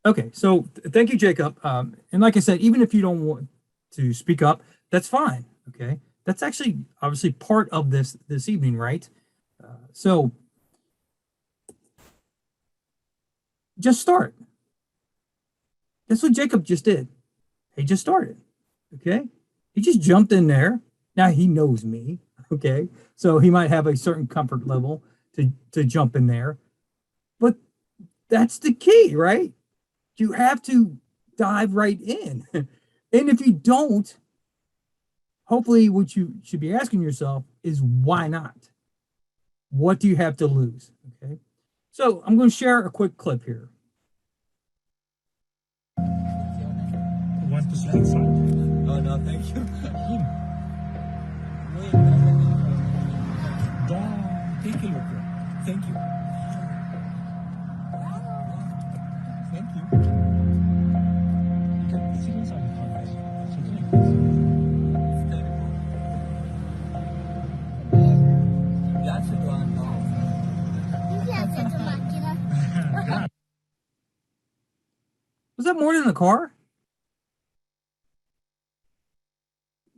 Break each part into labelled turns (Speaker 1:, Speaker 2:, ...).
Speaker 1: Okay, so thank you, Jacob. And like I said, even if you don't want to speak up, that's fine. Okay, that's actually obviously part of this evening, right? So just start. That's what Jacob just did. He just started. Okay, he just jumped in there. Now he knows me. Okay, so he might have a certain comfort level to jump in there, but that's the key, right? You have to dive right in. And if you don't, hopefully what you should be asking yourself is why not? What do you have to lose? Okay. So I'm going to share a quick clip here.
Speaker 2: Want to sit inside?
Speaker 3: Oh, no, thank you.
Speaker 2: Don't take a look. Thank you. Thank you. You can sit inside the car. It's okay.
Speaker 3: Grazie, Giovanna.
Speaker 1: Was that more than a car?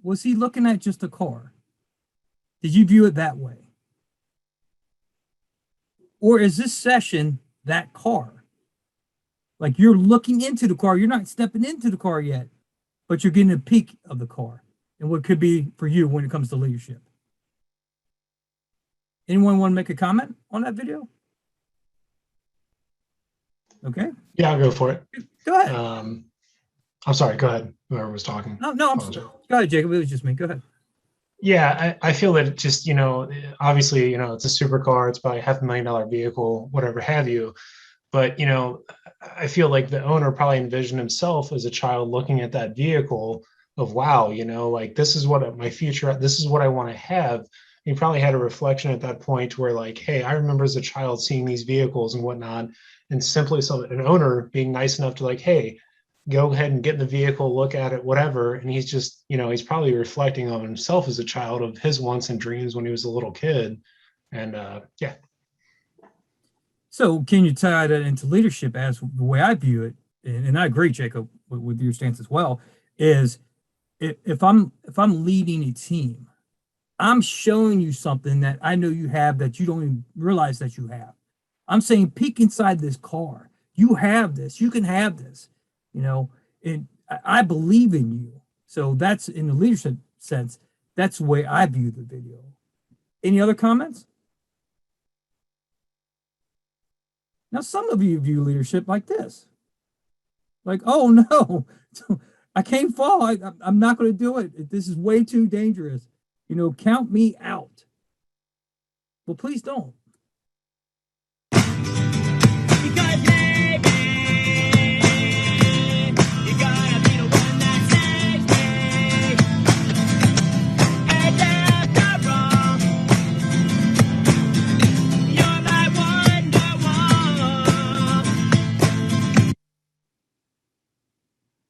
Speaker 1: Was he looking at just a car? Did you view it that way? Or is this session that car? Like you're looking into the car, you're not stepping into the car yet, but you're getting a peek of the car and what could be for you when it comes to leadership. Anyone want to make a comment on that video? Okay.
Speaker 4: Yeah, I'll go for it.
Speaker 1: Go ahead.
Speaker 4: I'm sorry, go ahead, whoever was talking.
Speaker 1: No, I'm sorry. Go ahead, Jacob. It was just me. Go ahead.
Speaker 4: Yeah, I feel that it just, obviously, it's a supercar, it's probably $500,000 vehicle, whatever have you. But, I feel like the owner probably envisioned himself as a child looking at that vehicle of, wow, like this is what my future, this is what I want to have. He probably had a reflection at that point where like, hey, I remember as a child seeing these vehicles and whatnot, and simply so an owner being nice enough to like, hey, go ahead and get in the vehicle, look at it, whatever. And he's just, he's probably reflecting on himself as a child of his wants and dreams when he was a little kid. And yeah.
Speaker 1: So can you tie that into leadership as the way I view it? And I agree, Jacob, with your stance as well, is if I'm leading a team, I'm showing you something that I know you have that you don't even realize that you have. I'm saying peek inside this car. You have this. You can have this. And I believe in you. So that's in the leadership sense. That's the way I view the video. Any other comments? Now, some of you view leadership like this. Like, oh no, I can't fall. I'm not going to do it. This is way too dangerous. Count me out. Well, please don't.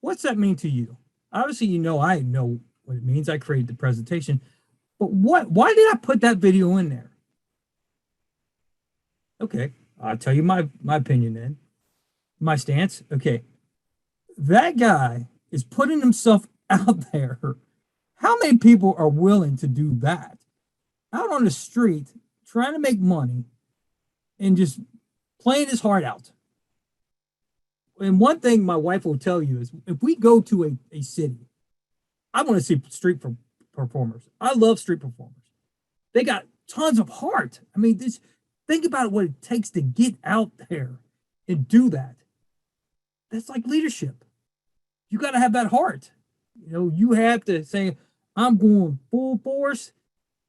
Speaker 1: What's that mean to you? Obviously, I know what it means. I created the presentation. But why did I put that video in there? Okay, I'll tell you my opinion then. My stance. Okay. That guy is putting himself out there. How many people are willing to do that? Out on the street, trying to make money and just playing his heart out. And one thing my wife will tell you is if we go to a city, I want to see street performers. I love street performers. They got tons of heart. I mean, think about what it takes to get out there and do that. That's like leadership. You got to have that heart. You have to say, I'm going full force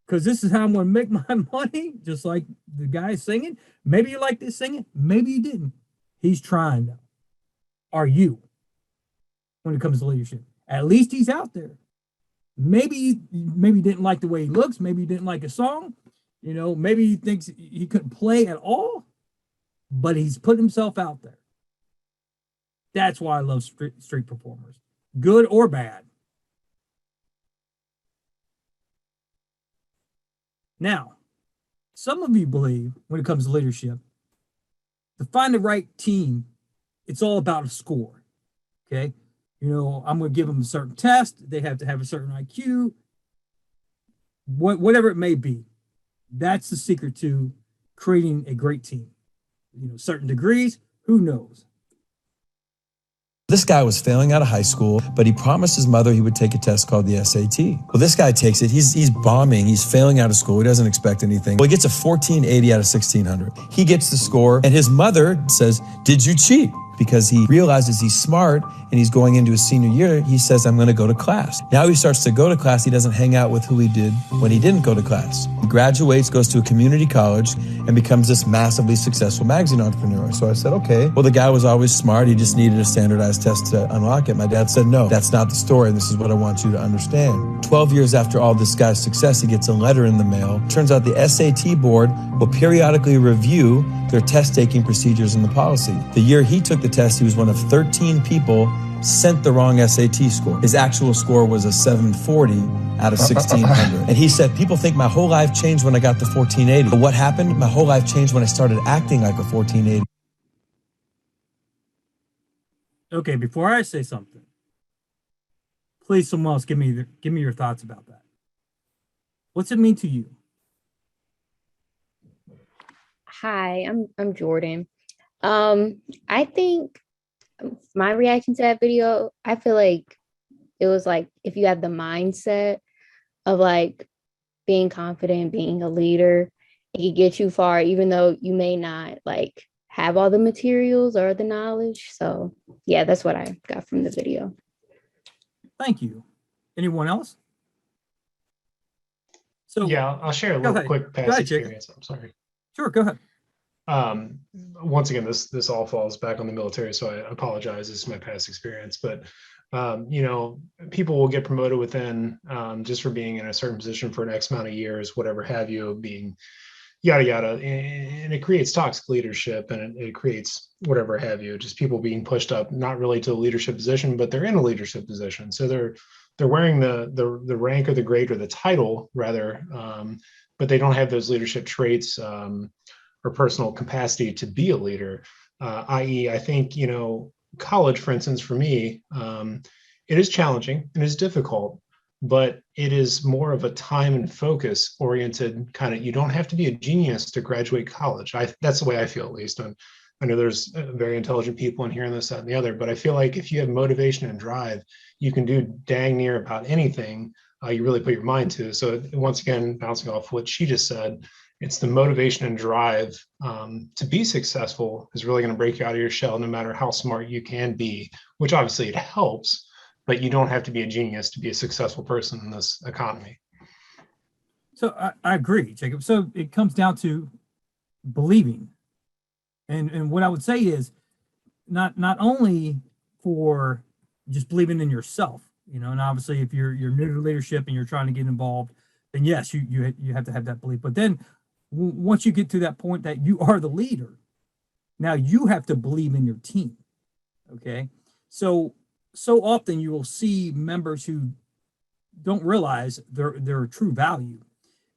Speaker 1: because this is how I'm going to make my money, just like the guy singing. Maybe you like this singing. Maybe you didn't. He's trying though. Are you when it comes to leadership? At least he's out there. Maybe didn't like the way he looks. Maybe he didn't like a song. Maybe he thinks he couldn't play at all, but he's put himself out there. That's why I love street performers, good or bad. Now, some of you believe when it comes to leadership, to find the right team it's all about a score. Okay. You know, I'm going to give them a certain test. They have to have a certain IQ, whatever it may be. That's the secret to creating a great team. You know, certain degrees, who knows?
Speaker 5: This guy was failing out of high school, but he promised his mother he would take a test called the SAT. Well, this guy takes it. He's bombing. He's failing out of school. He doesn't expect anything. Well, he gets a 1480 out of 1600. He gets the score, and his mother says, "Did you cheat?" Because he realizes he's smart and he's going into his senior year. He says, "I'm going to go to class." Now he starts to go to class. He doesn't hang out with who he did when he didn't go to class. He graduates, goes to a community college, and becomes this massively successful magazine entrepreneur. So I said, okay, well, the guy was always smart. He just needed a standardized test to unlock it. My dad said, no, that's not the story. And this is what I want you to understand. 12 years after all this guy's success, he gets a letter in the mail. Turns out the SAT board will periodically review their test-taking procedures and the policy. The year he took the test, he was one of 13 people sent the wrong SAT score. His actual score was a 740 out of 1600. And he said, people think my whole life changed when I got the 1480. But what happened? My whole life changed when I started acting like a 1480.
Speaker 1: Okay, before I say something, please, someone else, give me your thoughts about that. What's it mean to you?
Speaker 6: Hi, I'm Jordan. I think my reaction to that video, I feel like it was like if you have the mindset of like being confident, being a leader, it can get you far, even though you may not like have all the materials or the knowledge. So yeah, that's what I got from the video.
Speaker 1: Thank you. Anyone else? So
Speaker 4: Yeah, I'll share a little quick past experience. I'm sorry.
Speaker 1: Sure, go ahead.
Speaker 4: Once again, this all falls back on the military, so I apologize. This is my past experience, but you know, people will get promoted within just for being in a certain position for an X amount of years, whatever have you, being yada yada, and it creates toxic leadership, and it creates whatever have you, just people being pushed up, not really to a leadership position, but they're in a leadership position, so they're wearing the rank or the grade or the title rather, but they don't have those leadership traits or personal capacity to be a leader. I.e., I think, you know, college, for instance, for me, it is challenging and it's difficult, but it is more of a time and focus oriented kind of, you don't have to be a genius to graduate college. That's the way I feel, at least. I know there's very intelligent people in here and this, that, and the other, but I feel like if you have motivation and drive, you can do dang near about anything you really put your mind to. So once again, bouncing off what she just said, it's the motivation and drive to be successful is really going to break you out of your shell, no matter how smart you can be, which obviously it helps, but you don't have to be a genius to be a successful person in this economy.
Speaker 1: So I agree, Jacob. So it comes down to believing. And what I would say is not only for just believing in yourself, you know, and obviously if you're new to leadership and you're trying to get involved, then yes, you have to have that belief. But then once you get to that point that you are the leader, now you have to believe in your team. Okay. So often you will see members who don't realize their true value.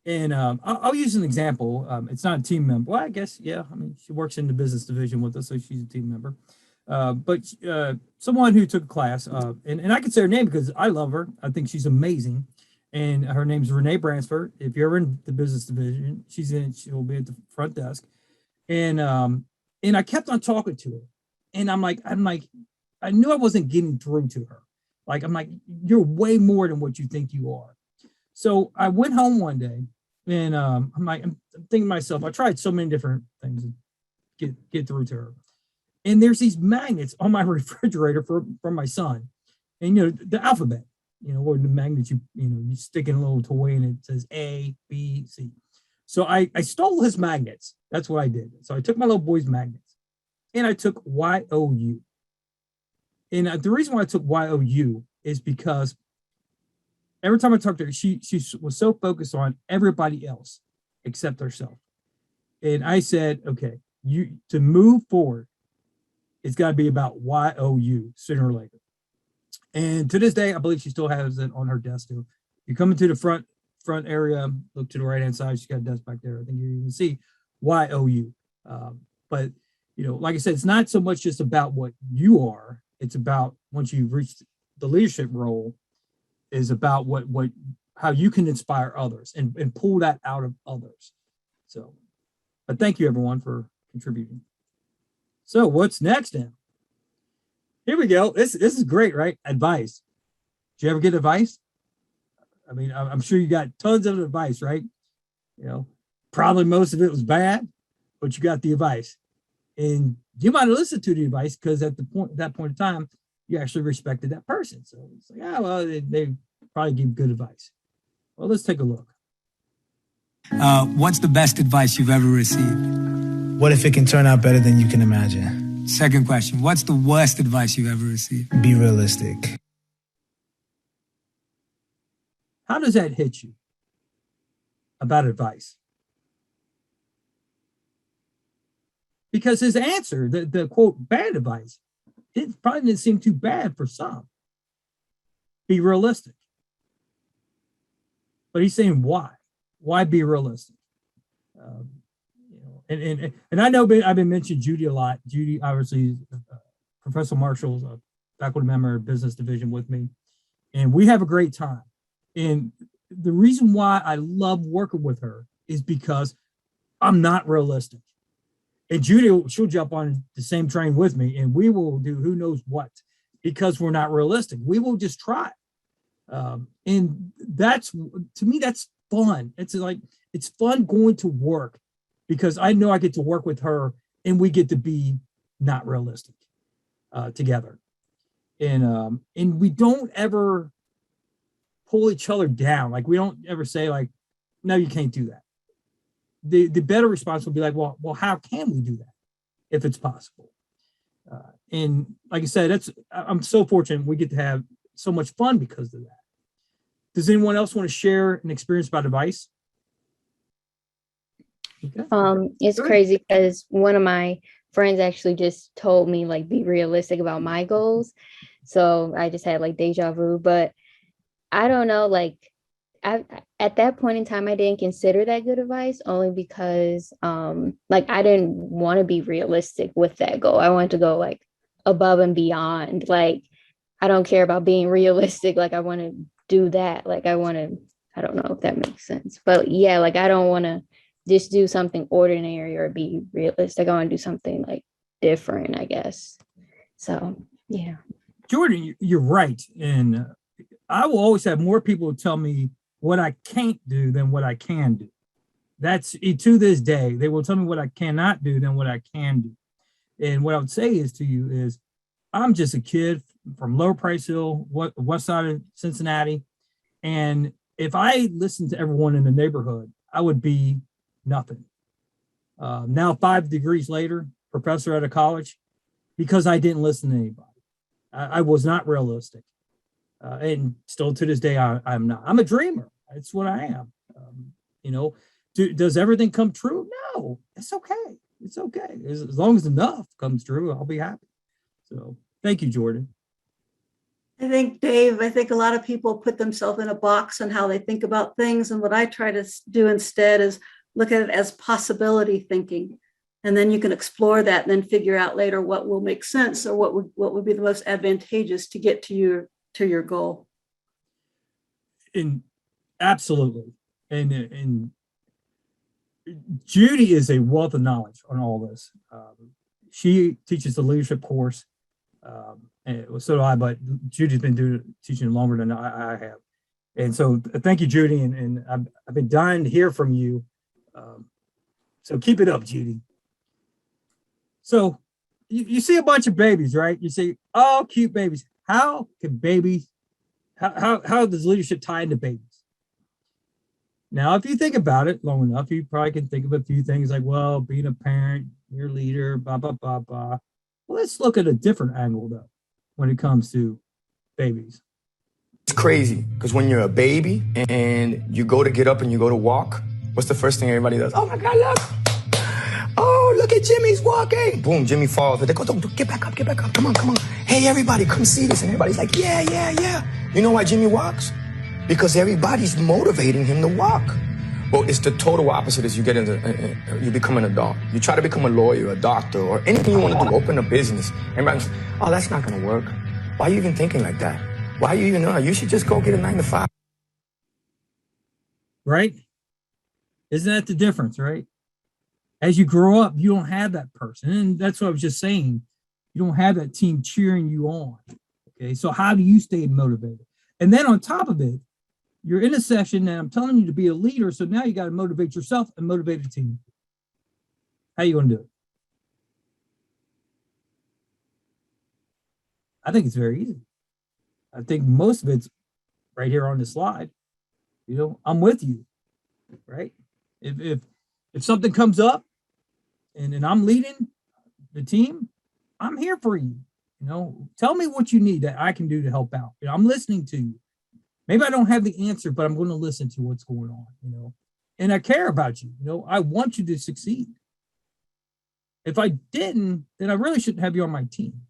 Speaker 1: And I'll use an example. It's not a team member. Well, I guess, yeah. I mean, she works in the business division with us, so she's a team member. But someone who took a class, and I can say her name because I love her. I think she's amazing. And her name's Renee Bransford. If you're in the business division, she'll be at the front desk. And I kept on talking to her. And I'm like, I knew I wasn't getting through to her. Like, I'm like, you're way more than what you think you are. So I went home one day and I'm thinking to myself, I tried so many different things to get through to her. And there's these magnets on my refrigerator from my son. And, you know, the alphabet, you know, or the magnets, you stick in a little toy and it says A, B, C. So I stole his magnets. That's what I did. So I took my little boy's magnets and I took YOU. And the reason why I took YOU is because every time I talked to her, she was so focused on everybody else except herself. And I said, okay, to move forward, it's got to be about YOU sooner or later. And to this day, I believe she still has it on her desk too. You come into the front area, look to the right hand side, she's got a desk back there. I think you can see YOU. But like I said, it's not so much just about what you are. It's about once you've reached the leadership role, is about how you can inspire others and pull that out of others. So, but thank you everyone for contributing. So what's next then? Here we go. This is great, right? Advice. Did you ever get advice? I mean, I'm sure you got tons of advice, right? Probably most of it was bad, but you got the advice. And you might have listened to the advice because at that point in time, you actually respected that person. So it's like, well, they probably give good advice. Well, let's take a look.
Speaker 7: What's the best advice you've ever received?
Speaker 8: What if it can turn out better than you can imagine?
Speaker 7: Second question, what's the worst advice you've ever received?
Speaker 8: Be realistic.
Speaker 1: How does that hit you about advice? Because his answer, the quote, bad advice, it probably didn't seem too bad for some. Be realistic. But he's saying why? Why be realistic? And I know I've been mentioning Judy a lot. Judy, obviously, Professor Marshall's a faculty member of business division with me, and we have a great time. And the reason why I love working with her is because I'm not realistic. And Judy, she'll jump on the same train with me, and we will do who knows what because we're not realistic. We will just try. And that's, to me, that's fun. It's fun going to work because I know I get to work with her and we get to be not realistic together. And we don't ever pull each other down. Like we don't ever say like, no, you can't do that. The better response will be like, well, how can we do that if it's possible? And like I said, I'm so fortunate we get to have so much fun because of that. Does anyone else want to share an experience about advice? Okay.
Speaker 6: It's crazy because one of my friends actually just told me like be realistic about my goals. So I just had like deja vu, but I don't know, like at that point in time, I didn't consider that good advice only because like I didn't want to be realistic with that goal. I wanted to go like above and beyond. Like I don't care about being realistic. Like I want to do that. Like I don't know if that makes sense, but yeah, like I don't want to just do something ordinary or be realistic. I want to do something like different, I guess. So yeah.
Speaker 1: Jordan, you're right. And I will always have more people tell me what I can't do than what I can do. That's to this day, they will tell me what I cannot do than what I can do. And what I would say is to you is I'm just a kid from Lower Price Hill, west side of Cincinnati. And if I listened to everyone in the neighborhood, I would be nothing. Now, 5 degrees later, professor at a college, because I didn't listen to anybody. I was not realistic. And still to this day, I'm not. I'm a dreamer. It's what I am. Does everything come true? No, it's okay. It's okay. As long as enough comes true, I'll be happy. So thank you, Jordan.
Speaker 9: I think, Dave, a lot of people put themselves in a box on how they think about things. And what I try to do instead is look at it as possibility thinking. And then you can explore that and then figure out later what will make sense or what would be the most advantageous to get to your goal.
Speaker 1: And absolutely. And Judy is a wealth of knowledge on all this. She teaches the leadership course. And so do I, but Judy's been teaching longer than I have. And so thank you, Judy. And I've been dying to hear from you. So keep it up, Judy. So you see a bunch of babies, right? You see, oh, cute babies. How can babies, how does leadership tie into babies? Now, if you think about it long enough, you probably can think of a few things like, well, being a parent, your leader, blah, blah, blah, blah. Well, let's look at a different angle, though, when it comes to babies.
Speaker 10: It's crazy because when you're a baby and you go to get up and you go to walk, what's the first thing everybody does? Oh, my God, look. Oh, look at Jimmy's walking. Boom, Jimmy falls. They go, get back up. Come on. Hey, everybody, come see this. And everybody's like, yeah. You know why Jimmy walks? Because everybody's motivating him to walk. Well, it's the total opposite as you get into, you become an adult. You try to become a lawyer, a doctor, or anything you want to do, open a business. Everybody's, oh, that's not going to work. Why are you even thinking like that? Why are you even, you should just go get a 9-to-5.
Speaker 1: Right? Isn't that the difference, right? As you grow up, you don't have that person. And that's what I was just saying. You don't have that team cheering you on. Okay, so how do you stay motivated? And then on top of it, you're in a session and I'm telling you to be a leader. So now you got to motivate yourself and motivate a team. How you going to do it? I think it's very easy. I think most of it's right here on the slide. You know, I'm with you, right? If something comes up and I'm leading the team, I'm here for you. You know, tell me what you need that I can do to help out. You know, I'm listening to you. Maybe I don't have the answer, but I'm going to listen to what's going on, you know, and I care about you. You know, I want you to succeed. If I didn't, then I really shouldn't have you on my team.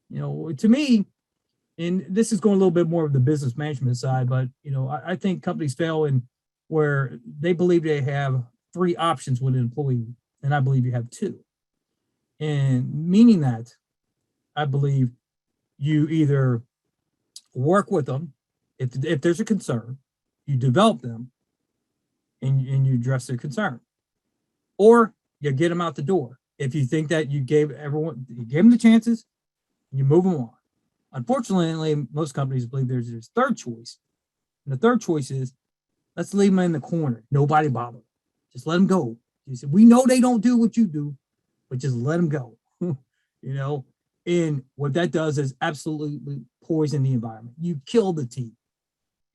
Speaker 1: You know, to me, and this is going a little bit more of the business management side, but, you know, I think companies fail in where they believe they have 3 options with an employee, and I believe you have 2. And meaning that I believe you either work with them, if there's a concern, you develop them and you address their concern, or you get them out the door. If you think that you gave them the chances, you move them on. Unfortunately, most companies believe there's this third choice. And the third choice is, let's leave them in the corner. Nobody bother. Just let them go. You said, we know they don't do what you do, but just let them go. You know, and what that does is absolutely poison the environment. You kill the team.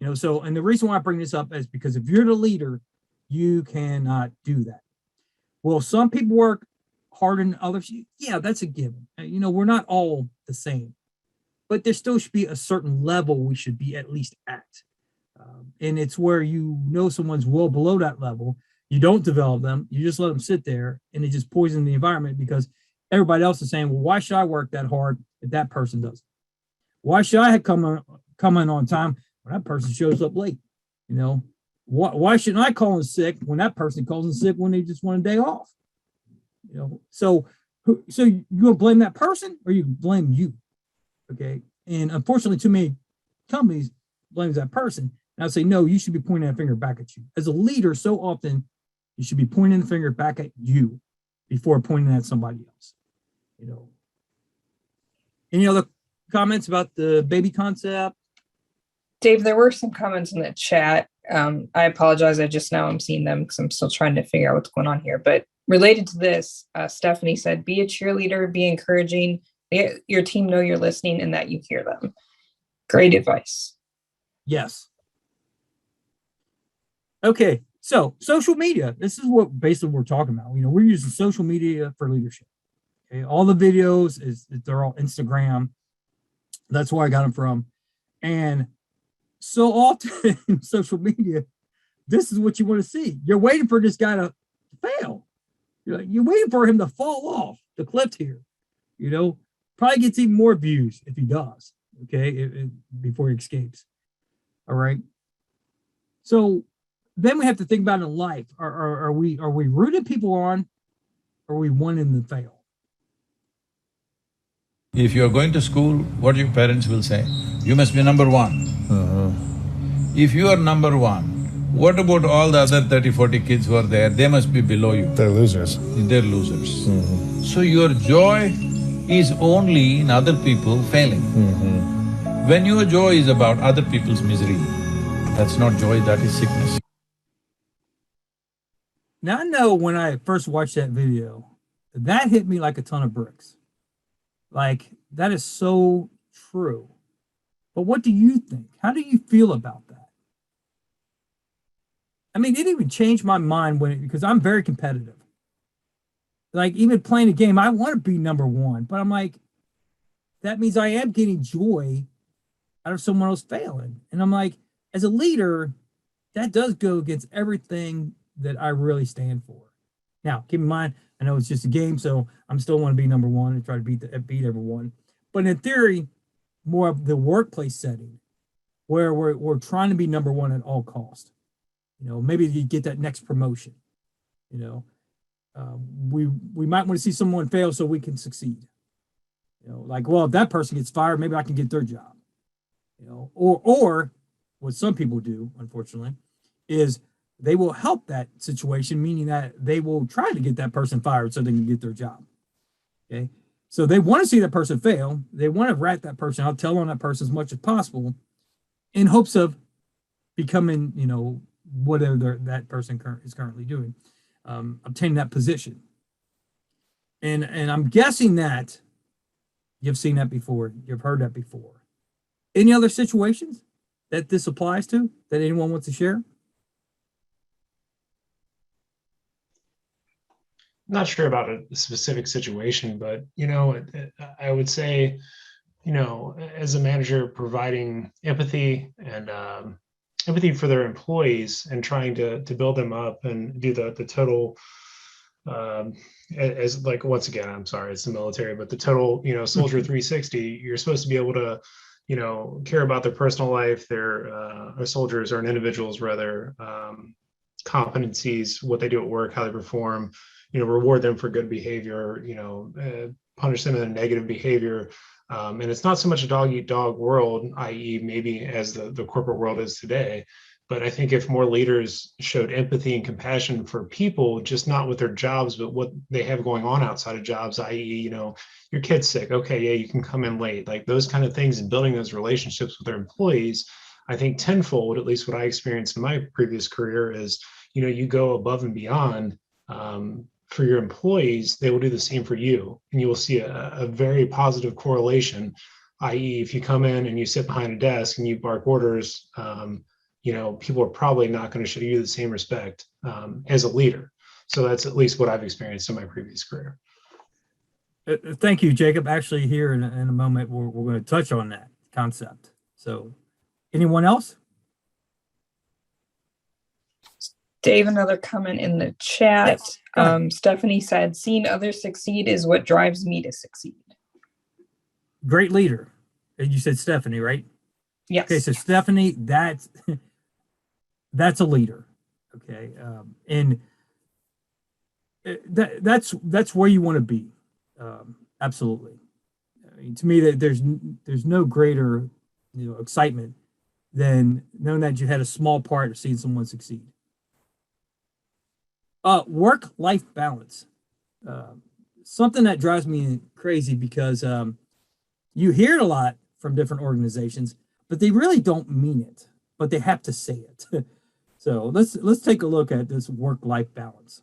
Speaker 1: You know, so, and the reason why I bring this up is because if you're the leader, you cannot do that. Well, some people work harder than others. Yeah, that's a given. You know, we're not all the same, but there still should be a certain level we should be at least at. And it's where you know someone's well below that level. You don't develop them. You just let them sit there, and it just poisons the environment because everybody else is saying, well, why should I work that hard if that person doesn't? Why should I come in on time when that person shows up late? You know, why shouldn't I call in sick when that person calls in sick when they just want a day off? You know, so you gonna blame that person or you blame you? Okay, and unfortunately, too many companies blames that person. And I say, no, you should be pointing that finger back at you. As a leader, so often you should be pointing the finger back at you before pointing at somebody else. You know, any other comments about the baby concept?
Speaker 11: Dave, there were some comments in the chat. I apologize. I just now I'm seeing them because I'm still trying to figure out what's going on here. But related to this, Stephanie said, be a cheerleader, be encouraging, let your team know you're listening and that you hear them. Great advice.
Speaker 1: Yes. Okay, so social media. This is what basically we're talking about. You know, we're using social media for leadership. Okay, all the videos they're all Instagram. That's where I got them from. And so often in social media, this is what you want to see. You're waiting for this guy to fail. You're waiting for him to fall off the cliff here. You know, probably gets even more views if he does. Okay, before he escapes. All right. So then we have to think about in life. Are we rooting people on, or are we wanting them to fail?
Speaker 12: If you're going to school, what your parents will say? You must be number 1. If you are number 1, what about all the other 30, 40 kids who are there? They must be below you.
Speaker 8: They're losers.
Speaker 12: They're losers. So your joy is only in other people failing. When your joy is about other people's misery, that's not joy, that is sickness.
Speaker 1: Now I know when I first watched that video, that hit me like a ton of bricks. Like, that is so true. But what do you think? How do you feel about that? I mean, it even changed my mind because I'm very competitive. Like, even playing a game, I want to be number 1, but I'm like, that means I am getting joy out of someone else failing. And I'm like, as a leader, that does go against everything that I really stand for. Now, keep in mind, I know it's just a game, so I'm still want to be number 1 and try to beat everyone. But in theory, more of the workplace setting where we're trying to be number 1 at all costs. You know, maybe you get that next promotion. You know, we might want to see someone fail so we can succeed. You know, like, well, if that person gets fired, maybe I can get their job. You know, or what some people do, unfortunately, is they will help that situation, meaning that they will try to get that person fired so they can get their job. Okay. So they want to see that person fail. They want to rat that person out, tell on that person as much as possible in hopes of becoming, you know, whatever that person is currently doing, obtaining that position. And I'm guessing that you've seen that before. You've heard that before. Any other situations that this applies to that anyone wants to share?
Speaker 4: Not sure about a specific situation, but you know, I would say, you know, as a manager, providing empathy and empathy for their employees and trying to build them up and do the total as like, once again, I'm sorry, it's the military, but the total, you know, soldier 360. You're supposed to be able to, you know, care about their personal life, their soldiers or individuals rather, competencies, what they do at work, how they perform, you know, reward them for good behavior, you know, punish them in a negative behavior. And it's not so much a dog eat dog world, i.e. maybe as the corporate world is today. But I think if more leaders showed empathy and compassion for people, just not with their jobs, but what they have going on outside of jobs, i.e., you know, your kid's sick. Okay, yeah, you can come in late. Like those kind of things, and building those relationships with their employees, I think tenfold, at least what I experienced in my previous career is, you know, you go above and beyond for your employees, they will do the same for you. And you will see a very positive correlation, i.e. if you come in and you sit behind a desk and you bark orders, you know, people are probably not going to show you the same respect as a leader. So that's at least what I've experienced in my previous career.
Speaker 1: Thank you, Jacob. Actually, here in a moment, we're going to touch on that concept. So anyone else?
Speaker 11: Dave, another comment in the chat. Yes. Stephanie said, seeing others succeed is what drives me to succeed.
Speaker 1: Great leader. You said Stephanie, right?
Speaker 11: Yes.
Speaker 1: Okay, so Stephanie, that's a leader. Okay. And that's where you want to be. Absolutely. I mean, to me, that there's no greater, you know, excitement than knowing that you had a small part of seeing someone succeed. Work-life balance. Something that drives me crazy because you hear it a lot from different organizations, but they really don't mean it, but they have to say it. So let's take a look at this work-life balance.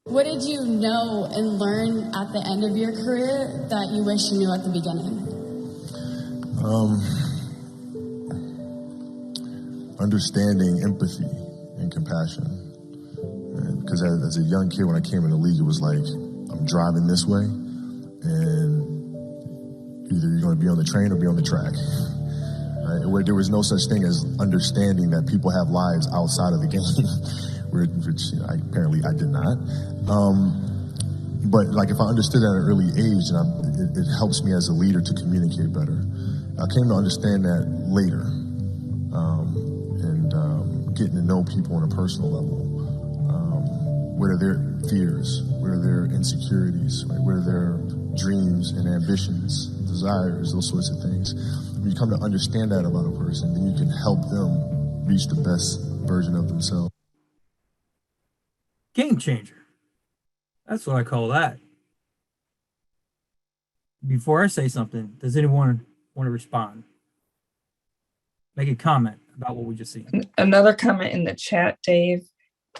Speaker 13: What did you know and learn at the end of your career that you wish you knew at the beginning?
Speaker 14: Understanding empathy and compassion. Because as a young kid, when I came in the league, it was like, I'm driving this way, and either you're going to be on the train or be on the track. Right? Where there was no such thing as understanding that people have lives outside of the game, which apparently I did not. But like if I understood that at an early age, and it helps me as a leader to communicate better. I came to understand that later, and getting to know people on a personal level. What are their fears? What are their insecurities? Right? What are their dreams and ambitions, desires, those sorts of things? When you come to understand that about a person, then you can help them reach the best version of themselves.
Speaker 1: Game changer. That's what I call that. Before I say something, does anyone want to respond? Make a comment about what we just seen.
Speaker 11: Another comment in the chat, Dave.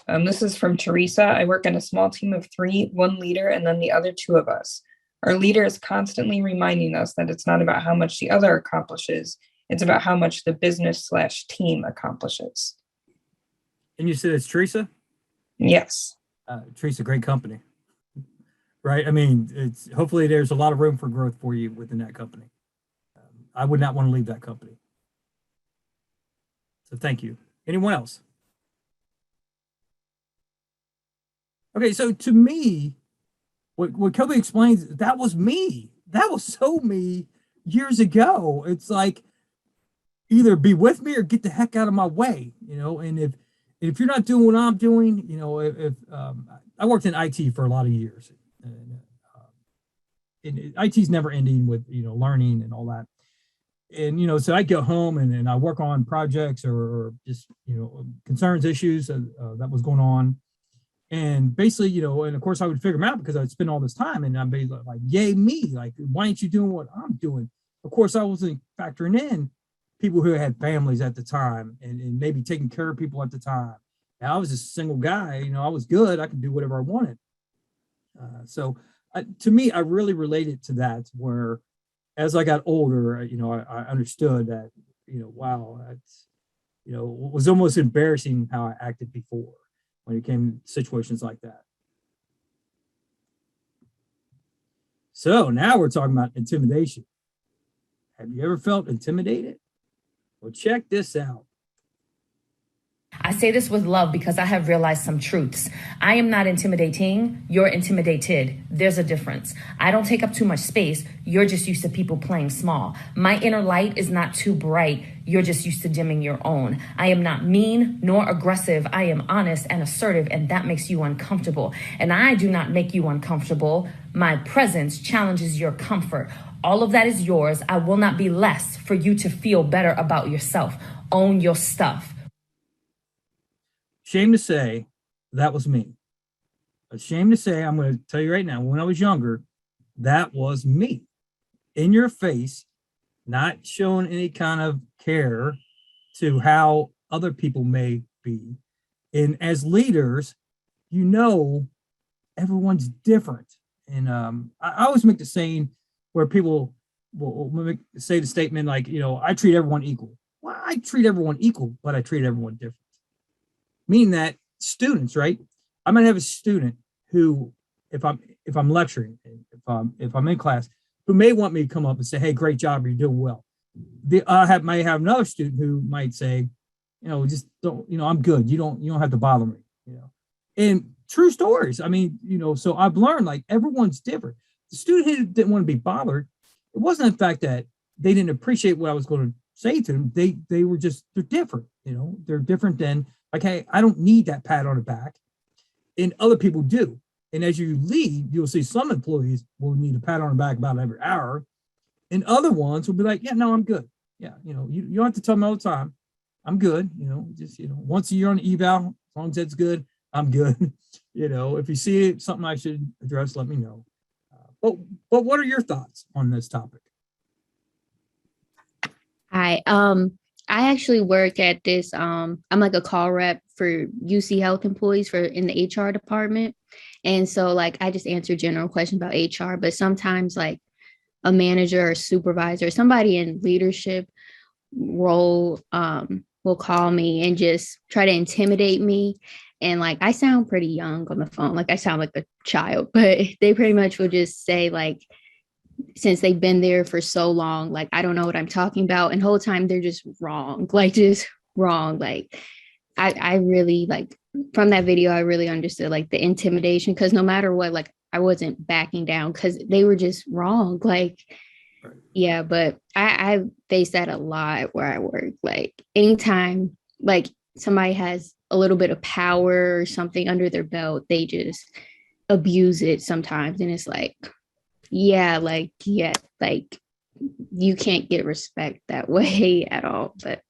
Speaker 11: This is from Teresa. I work in a small team of 3, 1 leader, and then the other 2 of us. Our leader is constantly reminding us that it's not about how much the other accomplishes. It's about how much the business/team accomplishes.
Speaker 1: And you said it's Teresa?
Speaker 11: Yes.
Speaker 1: Teresa, great company. Right? I mean, it's hopefully there's a lot of room for growth for you within that company. I would not want to leave that company. So thank you. Anyone else? Okay, so to me, what Kobe explains, that was me. That was so me years ago. It's like, either be with me or get the heck out of my way, and if you're not doing what I'm doing, if I worked in IT for a lot of years, and IT's never ending with, learning and all that. And, so I go home and I work on projects or just, concerns, issues that was going on. And basically, and of course I would figure them out because I'd spend all this time and I'd be like, yay, me, like, why ain't you doing what I'm doing? Of course, I wasn't factoring in people who had families at the time and maybe taking care of people at the time. And I was a single guy, I was good. I could do whatever I wanted. So to me, I really related to that where as I got older, I understood that, wow, that's, it was almost embarrassing how I acted before when it came to situations like that. So now we're talking about intimidation. Have you ever felt intimidated? Well, check this out.
Speaker 15: I say this with love because I have realized some truths. I am not intimidating. You're intimidated. There's a difference. I don't take up too much space. You're just used to people playing small. My inner light is not too bright. You're just used to dimming your own. I am not mean nor aggressive. I am honest and assertive, and that makes you uncomfortable. And I do not make you uncomfortable. My presence challenges your comfort. All of that is yours. I will not be less for you to feel better about yourself. Own your stuff.
Speaker 1: Shame to say, that was me. Ashamed to say, I'm going to tell you right now, when I was younger, that was me. In your face, not showing any kind of care to how other people may be. And as leaders, everyone's different. And I always make the saying where people will say the statement like, I treat everyone equal. Well, I treat everyone equal, but I treat everyone different. Meaning that students, right? I might have a student who, if I'm lecturing, if I'm in class, who may want me to come up and say, "Hey, great job, you're doing well." Might have another student who might say, just don't, I'm good. You don't have to bother me, And true stories. I mean, so I've learned like everyone's different. The student who didn't want to be bothered, it wasn't the fact that they didn't appreciate what I was going to say to them. They were just, they're different. They're different than. Like, hey, I don't need that pat on the back, and other people do. And as you lead, you'll see some employees will need a pat on the back about every hour, and other ones will be like, yeah, no, I'm good. Yeah, you don't have to tell me all the time. I'm good. Just once a year on the eval, as long as that's good, I'm good. If you see something I should address, let me know. But what are your thoughts on this topic?
Speaker 6: Hi. I actually work at this, I'm like a call rep for UC Health employees in the HR department. And so like, I just answer general questions about HR, but sometimes like a manager or supervisor, somebody in leadership role will call me and just try to intimidate me. And like, I sound pretty young on the phone. Like I sound like a child, but they pretty much will just say like, since they've been there for so long, like, I don't know what I'm talking about. And the whole time they're just wrong, like I really like from that video, I really understood like the intimidation, because no matter what, like I wasn't backing down because they were just wrong. Like, yeah, but I face that a lot where I work. Like anytime like somebody has a little bit of power or something under their belt, they just abuse it sometimes. And it's like, like you can't get respect that way at all. But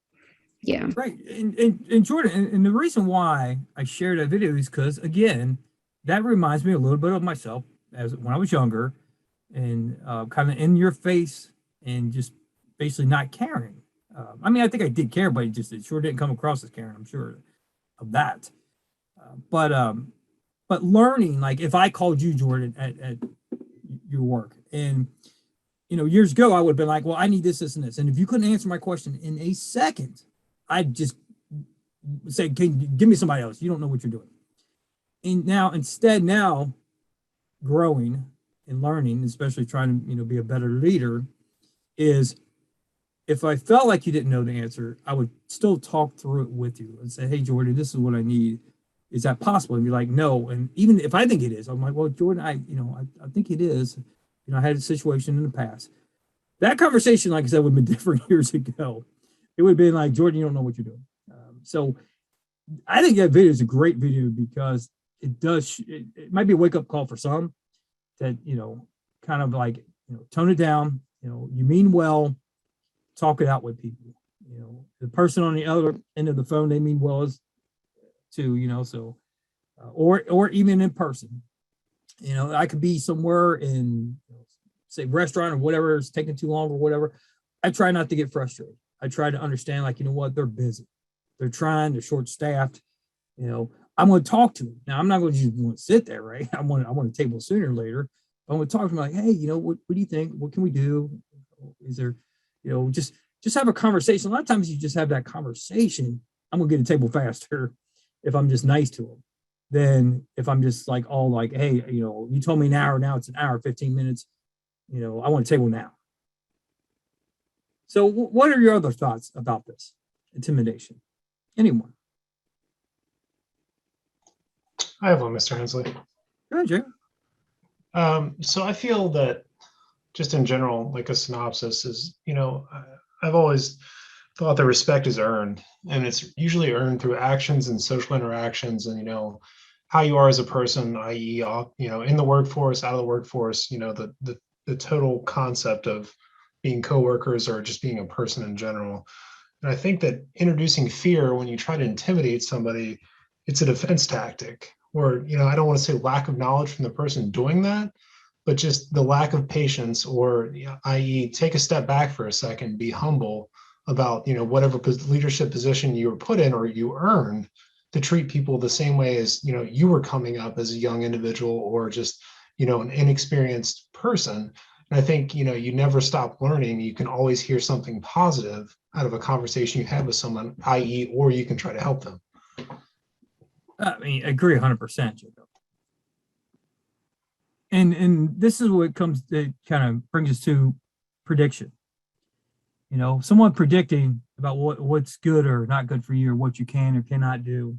Speaker 6: yeah,
Speaker 1: right. And Jordan, and the reason why I shared that video is because again, that reminds me a little bit of myself as when I was younger, and kind of in your face and just basically not caring. I mean, I think I did care, but it sure didn't come across as caring. I'm sure of that. But learning, like if I called you, Jordan, at your work, and years ago I would have been like, well, I need this, and this, and if you couldn't answer my question in a second, I'd just say, can you give me somebody else? You don't know what you're doing. And now growing and learning, especially trying to be a better leader, is if I felt like you didn't know the answer, I would still talk through it with you and say, hey, Jordan, this is what I need. Is that possible? And be like, no. And even if I think it is, I'm like, well, Jordan, I think it is. I had a situation in the past. That conversation, like I said, would have been different years ago. it would have been like, Jordan, you don't know what you're doing. So I think that video is a great video because it does, it might be a wake up call for some that, kind of like, tone it down, you mean well, talk it out with people. The person on the other end of the phone, they mean well as too, so, or even in person, I could be somewhere in, say, restaurant or whatever, it's taking too long or whatever. I try not to get frustrated. I try to understand, like, what, they're busy. They're they're short-staffed. I'm going to talk to them. Now, I'm not going to just want to sit there, right? I want a table sooner or later. I'm going to talk to them like, hey, what do you think? What can we do? Is there, just have a conversation. A lot of times you just have that conversation. I'm going to get a table faster if I'm just nice to them than if I'm just like all like, hey, you told me an hour, now it's an hour, 15 minutes. I want a table now. So what are your other thoughts about this intimidation? Anyone?
Speaker 4: I have one, Mr. Hensley.
Speaker 1: Go ahead, Jay.
Speaker 4: So I feel that just in general, like a synopsis is, I've always thought that respect is earned, and it's usually earned through actions and social interactions and, how you are as a person, i.e., in the workforce, out of the workforce, the total concept of being coworkers or just being a person in general. And I think that introducing fear when you try to intimidate somebody, it's a defense tactic. Or, I don't want to say lack of knowledge from the person doing that, but just the lack of patience, or i.e., take a step back for a second, be humble about, whatever leadership position you were put in or you earned, to treat people the same way as, you were coming up as a young individual or just, an inexperienced person. And I think, you never stop learning. You can always hear something positive out of a conversation you have with someone, i.e., or you can try to help them.
Speaker 1: I agree 100%, Jacob. And this is what kind of brings us to prediction. Someone predicting about what's good or not good for you, or what you can or cannot do.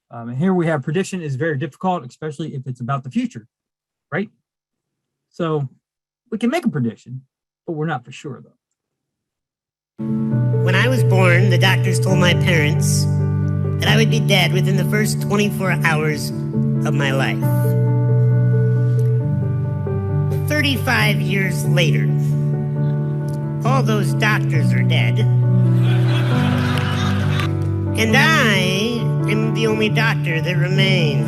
Speaker 1: And here we have prediction is very difficult, especially if it's about the future, right? So we can make a prediction, but we're not for sure, though.
Speaker 16: When I was born, the doctors told my parents that I would be dead within the first 24 hours of my life. 35 years later, all those doctors are dead, and I am the only doctor that remains.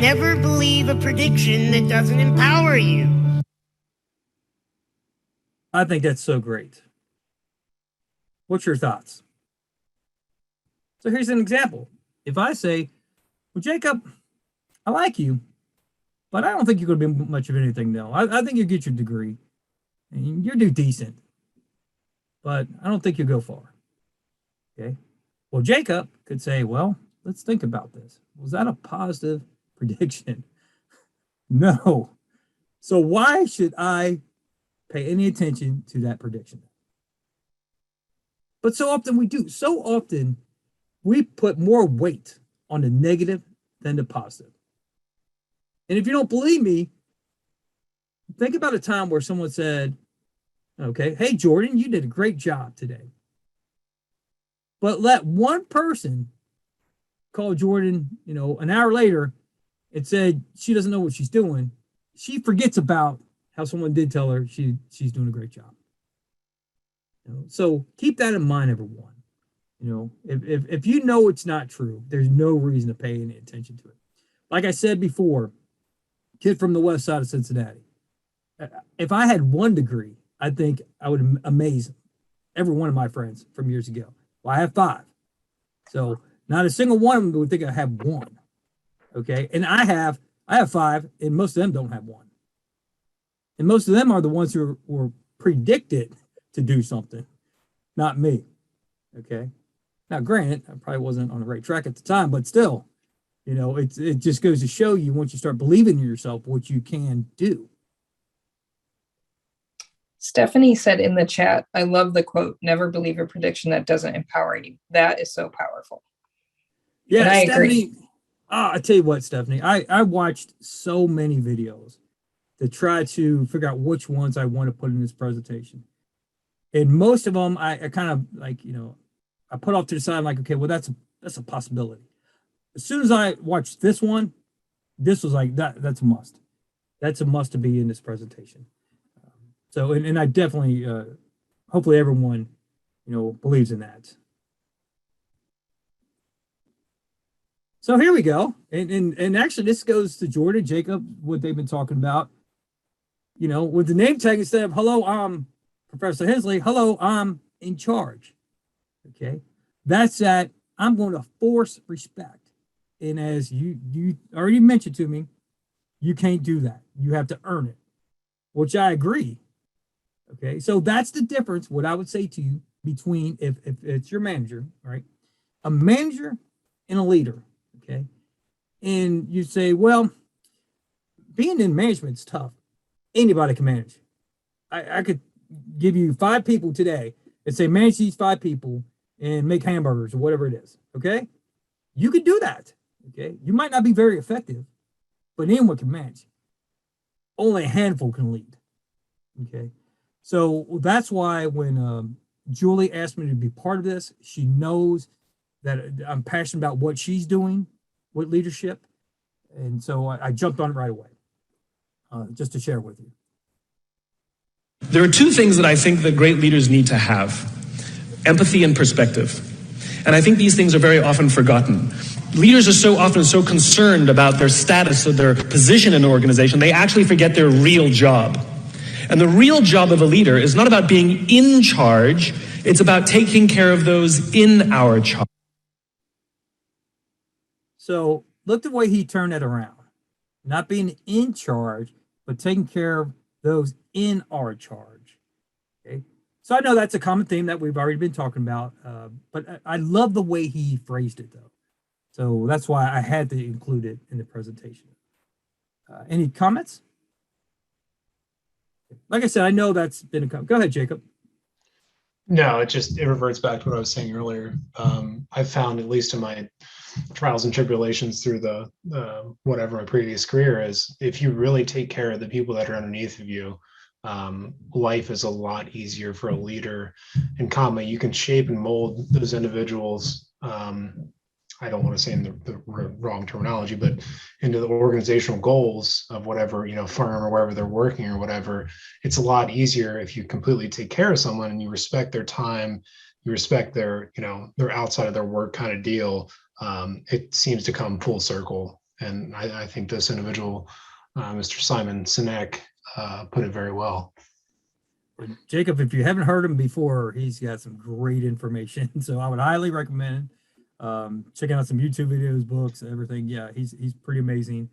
Speaker 16: Never believe a prediction that doesn't empower you.
Speaker 1: I think that's so great. What's your thoughts? So here's an example. If I say, well, Jacob, I like you, but I don't think you're going to be much of anything now. I think you'll get your degree and you'll do decent, but I don't think you'll go far. Okay. Well, Jacob could say, well, let's think about this. Was that a positive prediction? No. So why should I pay any attention to that prediction? But so often we do. So often we put more weight on the negative than the positive. And if you don't believe me, think about a time where someone said, okay, hey, Jordan, you did a great job today. But let one person call Jordan, an hour later and said she doesn't know what she's doing. She forgets about how someone did tell her she's doing a great job. So keep that in mind, everyone. If you know it's not true, there's no reason to pay any attention to it. Like I said before, kid from the west side of Cincinnati. If I had one degree, I think I would amaze every one of my friends from years ago. Well, I have 5. So not a single one of them would think I have 1. Okay. And I have 5, and most of them don't have 1. And most of them are the ones who were predicted to do something, not me. Okay. Now, granted, I probably wasn't on the right track at the time, but still, it just goes to show you, once you start believing in yourself, what you can do.
Speaker 11: Stephanie said in the chat, I love the quote, never believe a prediction that doesn't empower you. That is so powerful.
Speaker 1: Yeah,
Speaker 11: and I
Speaker 1: Stephanie,
Speaker 11: agree.
Speaker 1: I tell you what, Stephanie, I watched so many videos to try to figure out which ones I want to put in this presentation. And most of them, I kind of like, I put off to the side. I'm like, okay, well, that's a possibility. As soon as I watched this one, this was like that's a must. That's a must to be in this presentation. So, and I definitely, hopefully everyone, believes in that. So here we go. And actually this goes to Jordan, Jacob, what they've been talking about, with the name tag instead of, hello, I'm Professor Hensley. Hello, I'm in charge. Okay. That's that I'm going to force respect. And as you already mentioned to me, you can't do that. You have to earn it, which I agree. Okay. So that's the difference. What I would say to you between if it's your manager, right? A manager and a leader. Okay. And you say, well, being in management is tough. Anybody can manage. I could give you 5 people today and say, manage these 5 people and make hamburgers or whatever it is. Okay. You could do that. Okay. You might not be very effective, but anyone can manage. Only a handful can lead. Okay. So that's why when Julie asked me to be part of this, she knows that I'm passionate about what she's doing with leadership. And so I jumped on it right away, just to share with you.
Speaker 17: There are 2 things that I think that great leaders need to have: empathy and perspective. And I think these things are very often forgotten. Leaders are so often so concerned about their status or their position in an organization, they actually forget their real job. And the real job of a leader is not about being in charge, it's about taking care of those in our charge.
Speaker 1: So look the way he turned it around. Not being in charge, but taking care of those in our charge. Okay. So I know that's a common theme that we've already been talking about, but I love the way he phrased it, though. So that's why I had to include it in the presentation. Any comments? Like I said, I know that's been a comment. Go ahead, Jacob.
Speaker 4: No, it reverts back to what I was saying earlier. I've found, at least in my trials and tribulations through the whatever my previous career is, if you really take care of the people that are underneath of you, life is a lot easier for a leader. And you can shape and mold those individuals. I don't want to say in the wrong terminology, but into the organizational goals of whatever, firm or wherever they're working or whatever. It's a lot easier if you completely take care of someone and you respect their time, you respect their, their outside of their work kind of deal. It seems to come full circle. And I think this individual, Mr. Simon Sinek, put it very well.
Speaker 1: Jacob, if you haven't heard him before, he's got some great information. So I would highly recommend checking out some YouTube videos, books, everything. Yeah, he's pretty amazing.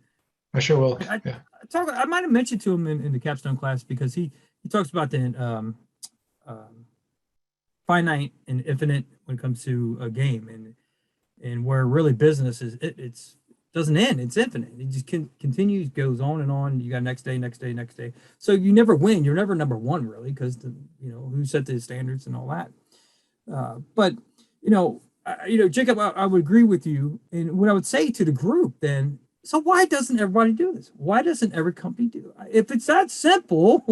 Speaker 4: I sure will.
Speaker 1: I might have mentioned to him in the capstone class because he talks about the finite and infinite when it comes to a game, and where really business is it's doesn't end, it's infinite. It just continues, goes on and on. You got next day. So you never win. You're never number one really, because who set the standards and all that. But Jacob, I would agree with you. And what I would say to the group then, so why doesn't everybody do this? Why doesn't every company do it? If it's that simple,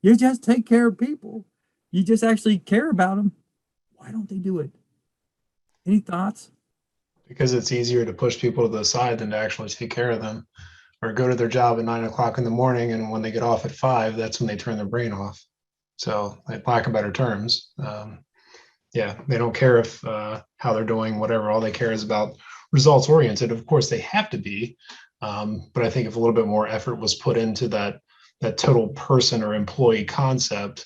Speaker 1: you just take care of people. You just actually care about them. Why don't they do it? Any thoughts?
Speaker 4: Because it's easier to push people to the side than to actually take care of them, or go to their job at 9 o'clock in the morning. And when they get off at 5, that's when they turn their brain off. So, like, lack of better terms, they don't care if how they're doing, whatever. All they care is about results oriented. Of course, they have to be, but I think if a little bit more effort was put into that total person or employee concept,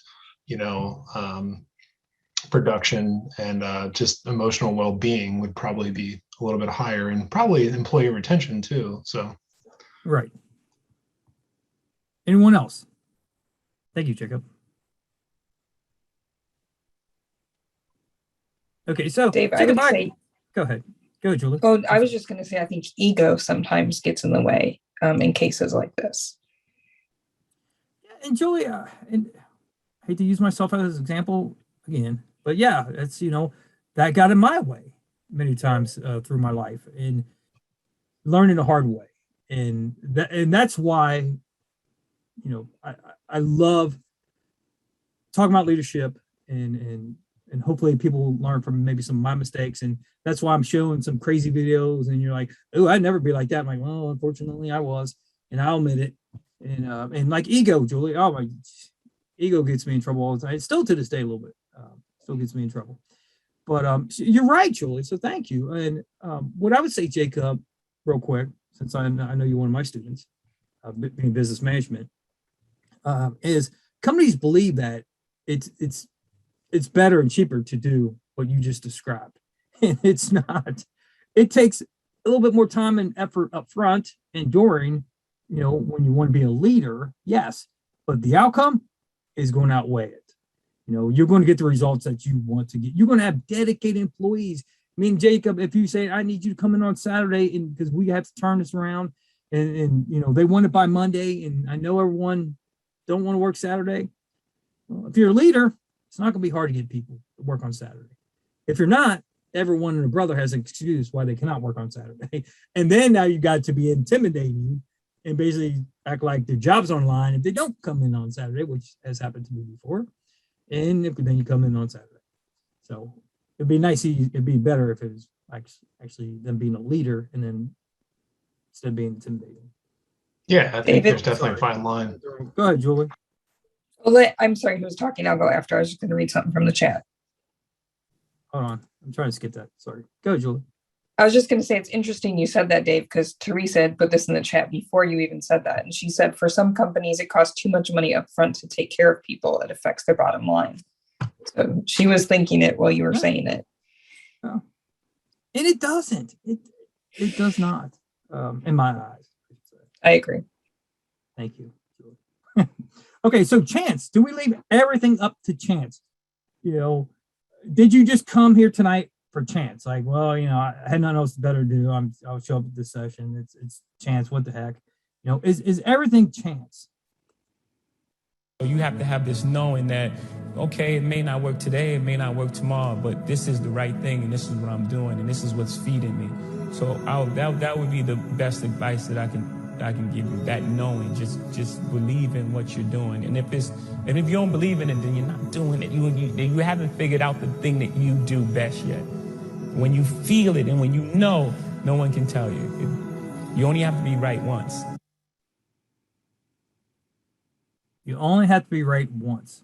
Speaker 4: production and just emotional well-being would probably be a little bit higher, and probably employee retention too. So,
Speaker 1: right. Anyone else? Thank you, Jacob. Okay, so
Speaker 11: Dave,
Speaker 1: Jacob,
Speaker 11: I would say,
Speaker 1: go ahead. Go ahead, Julie.
Speaker 11: Oh, I was just going to say, I think ego sometimes gets in the way in cases like this.
Speaker 1: And Julie, and I hate to use myself as an example again, but yeah, it's that got in my way many times through my life, and learning the hard way, and that's why I love talking about leadership and hopefully people will learn from maybe some of my mistakes. And that's why I'm showing some crazy videos and you're like, oh, I'd never be like that. I'm like, well, unfortunately I was, and I'll admit it. And like ego, Julie, oh my, ego gets me in trouble all the time. Still to this day, a little bit, still gets me in trouble. But you're right, Julie. So thank you. And what I would say, Jacob, real quick, since I know you're one of my students, being business management, is companies believe that it's better and cheaper to do what you just described. And it's not. It takes a little bit more time and effort up front and during, when you want to be a leader, yes, but the outcome is going to outweigh it. You're going to get the results that you want to get. You're going to have dedicated employees. I mean, Jacob, if you say, I need you to come in on Saturday and because we have to turn this around and they want it by Monday, and I know everyone don't want to work Saturday. Well, if you're a leader, it's not going to be hard to get people to work on Saturday. If you're not, everyone and a brother has an excuse why they cannot work on Saturday. And then now you got to be intimidating and basically act like their job's online if they don't come in on Saturday, which has happened to me before. And then you come in on Saturday. So it'd be nice. It'd be better if it was actually them being a leader and then instead of being intimidating.
Speaker 4: Yeah, I think
Speaker 11: David?
Speaker 4: there's definitely a fine line.
Speaker 1: Go ahead, Julie.
Speaker 11: I'm sorry, who was talking? I'll go after. I was just going to read something from the chat.
Speaker 1: Hold on. I'm trying to skip that. Sorry. Go ahead, Julie.
Speaker 11: I was just going to say it's interesting you said that, Dave, because Teresa had put this in the chat before you even said that. And she said, for some companies, it costs too much money up front to take care of people. It affects their bottom line. So she was thinking it while you were saying it.
Speaker 1: Oh. And it doesn't. It does not, in my eyes.
Speaker 11: I agree.
Speaker 1: Thank you, Julie. Okay, so chance. Do we leave everything up to chance? Did you just come here tonight for chance? Like, well, I had nothing else better to do. I'll show up at this session. It's chance. What the heck? Is everything chance?
Speaker 18: You have to have this knowing that, okay, it may not work today, it may not work tomorrow, but this is the right thing, and this is what I'm doing, and this is what's feeding me. So that would be the best advice that I can give you. That knowing, just believe in what you're doing, and if you don't believe in it, then you're not doing it. You haven't figured out the thing that you do best yet. When you feel it and when you know, no one can tell you. You only have to be right once.
Speaker 1: You only have to be right once.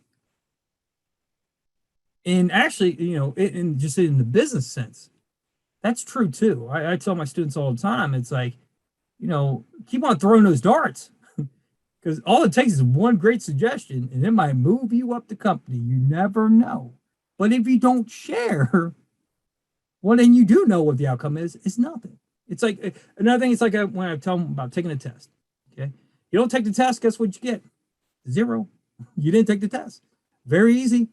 Speaker 1: And actually, and just in the business sense, that's true too. I tell my students all the time, it's like, keep on throwing those darts because all it takes is one great suggestion and it might move you up the company. You never know. But if you don't share, well, then you do know what the outcome is. It's nothing. It's like another thing. It's like when I tell them about taking a test. Okay. You don't take the test. Guess what you get? 0. You didn't take the test. Very easy.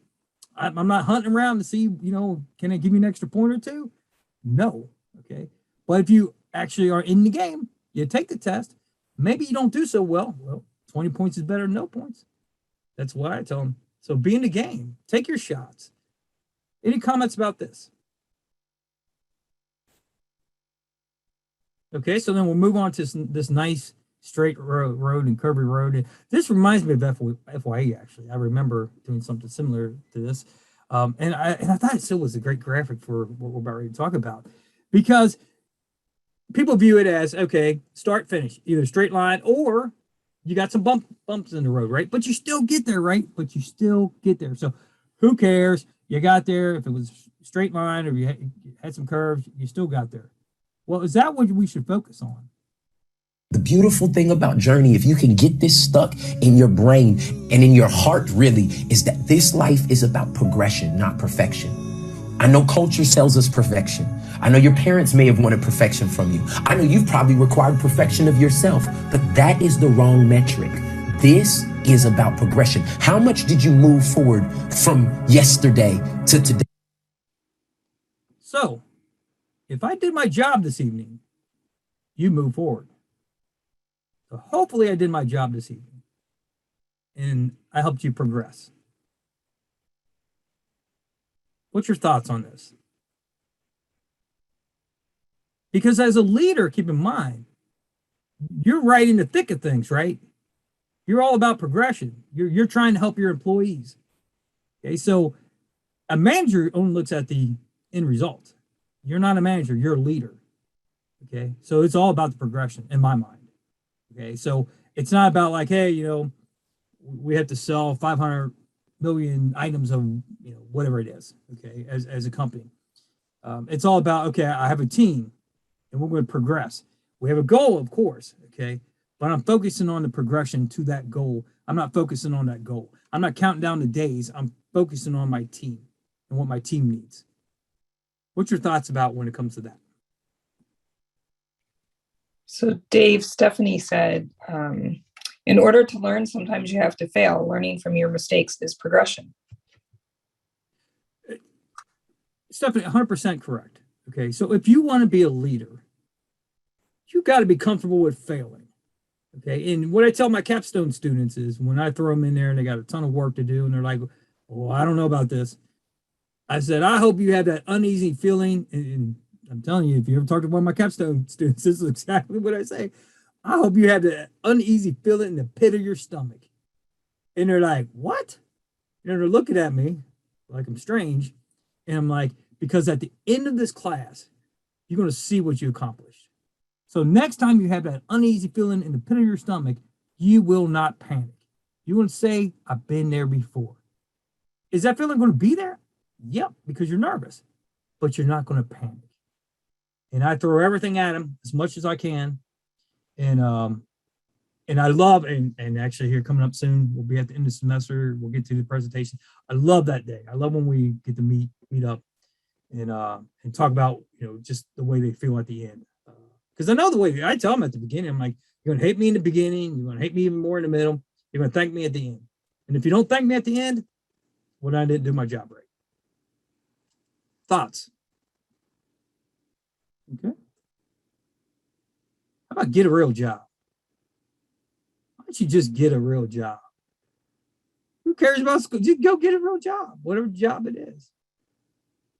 Speaker 1: I'm not hunting around to see, can I give you an extra point or two? No. Okay. But if you actually are in the game, you take the test. Maybe you don't do so well. Well, 20 points is better than no points. That's what I tell them. So be in the game. Take your shots. Any comments about this? Okay, so then we'll move on to this nice straight road and curvy road. This reminds me of FYE, actually. I remember doing something similar to this. And I thought it still was a great graphic for what we're about ready to talk about. Because people view it as, okay, start, finish, either straight line or you got some bumps in the road, right? But you still get there, right? But you still get there. So who cares? You got there. If it was straight line or you had some curves, you still got there. Well, is that what we should focus on?
Speaker 19: The beautiful thing about Journey, if you can get this stuck in your brain and in your heart really, is that this life is about progression, not perfection. I know culture sells us perfection. I know your parents may have wanted perfection from you. I know you've probably required perfection of yourself, but that is the wrong metric. This is about progression. How much did you move forward from yesterday to today?
Speaker 1: So, if I did my job this evening, you move forward. So hopefully I did my job this evening and I helped you progress. What's your thoughts on this? Because as a leader, keep in mind, you're right in the thick of things, right? You're all about progression. You're trying to help your employees. Okay, so A manager only looks at the end result. You're not a manager, you're a leader. Okay. So it's all about the progression in my mind. Okay. So it's not about like, hey, we have to sell 500 million items of, whatever it is. Okay. As a company. It's all about, okay, I have a team and we're going to progress. We have a goal, of course. Okay. But I'm focusing on the progression to that goal. I'm not focusing on that goal. I'm not counting down the days. I'm focusing on my team and what my team needs. What's your thoughts about when it comes to that?
Speaker 11: So Dave, Stephanie said, in order to learn, sometimes you have to fail. Learning from your mistakes is progression.
Speaker 1: Stephanie, 100% correct. Okay, so if you want to be a leader, you got to be comfortable with failing. Okay, and what I tell my capstone students is when I throw them in there and they got a ton of work to do and they're like, "Oh, I don't know about this," I said, "I hope you have that uneasy feeling." And I'm telling you, if you ever talk to one of my capstone students, this is exactly what I say. I hope you have that uneasy feeling in the pit of your stomach. And they're like, "What?" And they're looking at me like I'm strange. And I'm like, because at the end of this class, you're going to see what you accomplished. So next time you have that uneasy feeling in the pit of your stomach, you will not panic. You're going to say, I've been there before. Is that feeling going to be there? Yep, because you're nervous, but you're not going to panic. And I throw everything at them as much as I can. And I love, and actually here coming up soon, we'll be at the end of the semester, we'll get to the presentation. I love that day. I love when we get to meet up and talk about, just the way they feel at the end. Because I know the way I tell them at the beginning, I'm like, you're going to hate me in the beginning. You're going to hate me even more in the middle. You're going to thank me at the end. And if you don't thank me at the end, well, I didn't do my job right. Thoughts? Okay. How about get a real job? Why don't you just get a real job? Who cares about school? Just go get a real job, whatever job it is.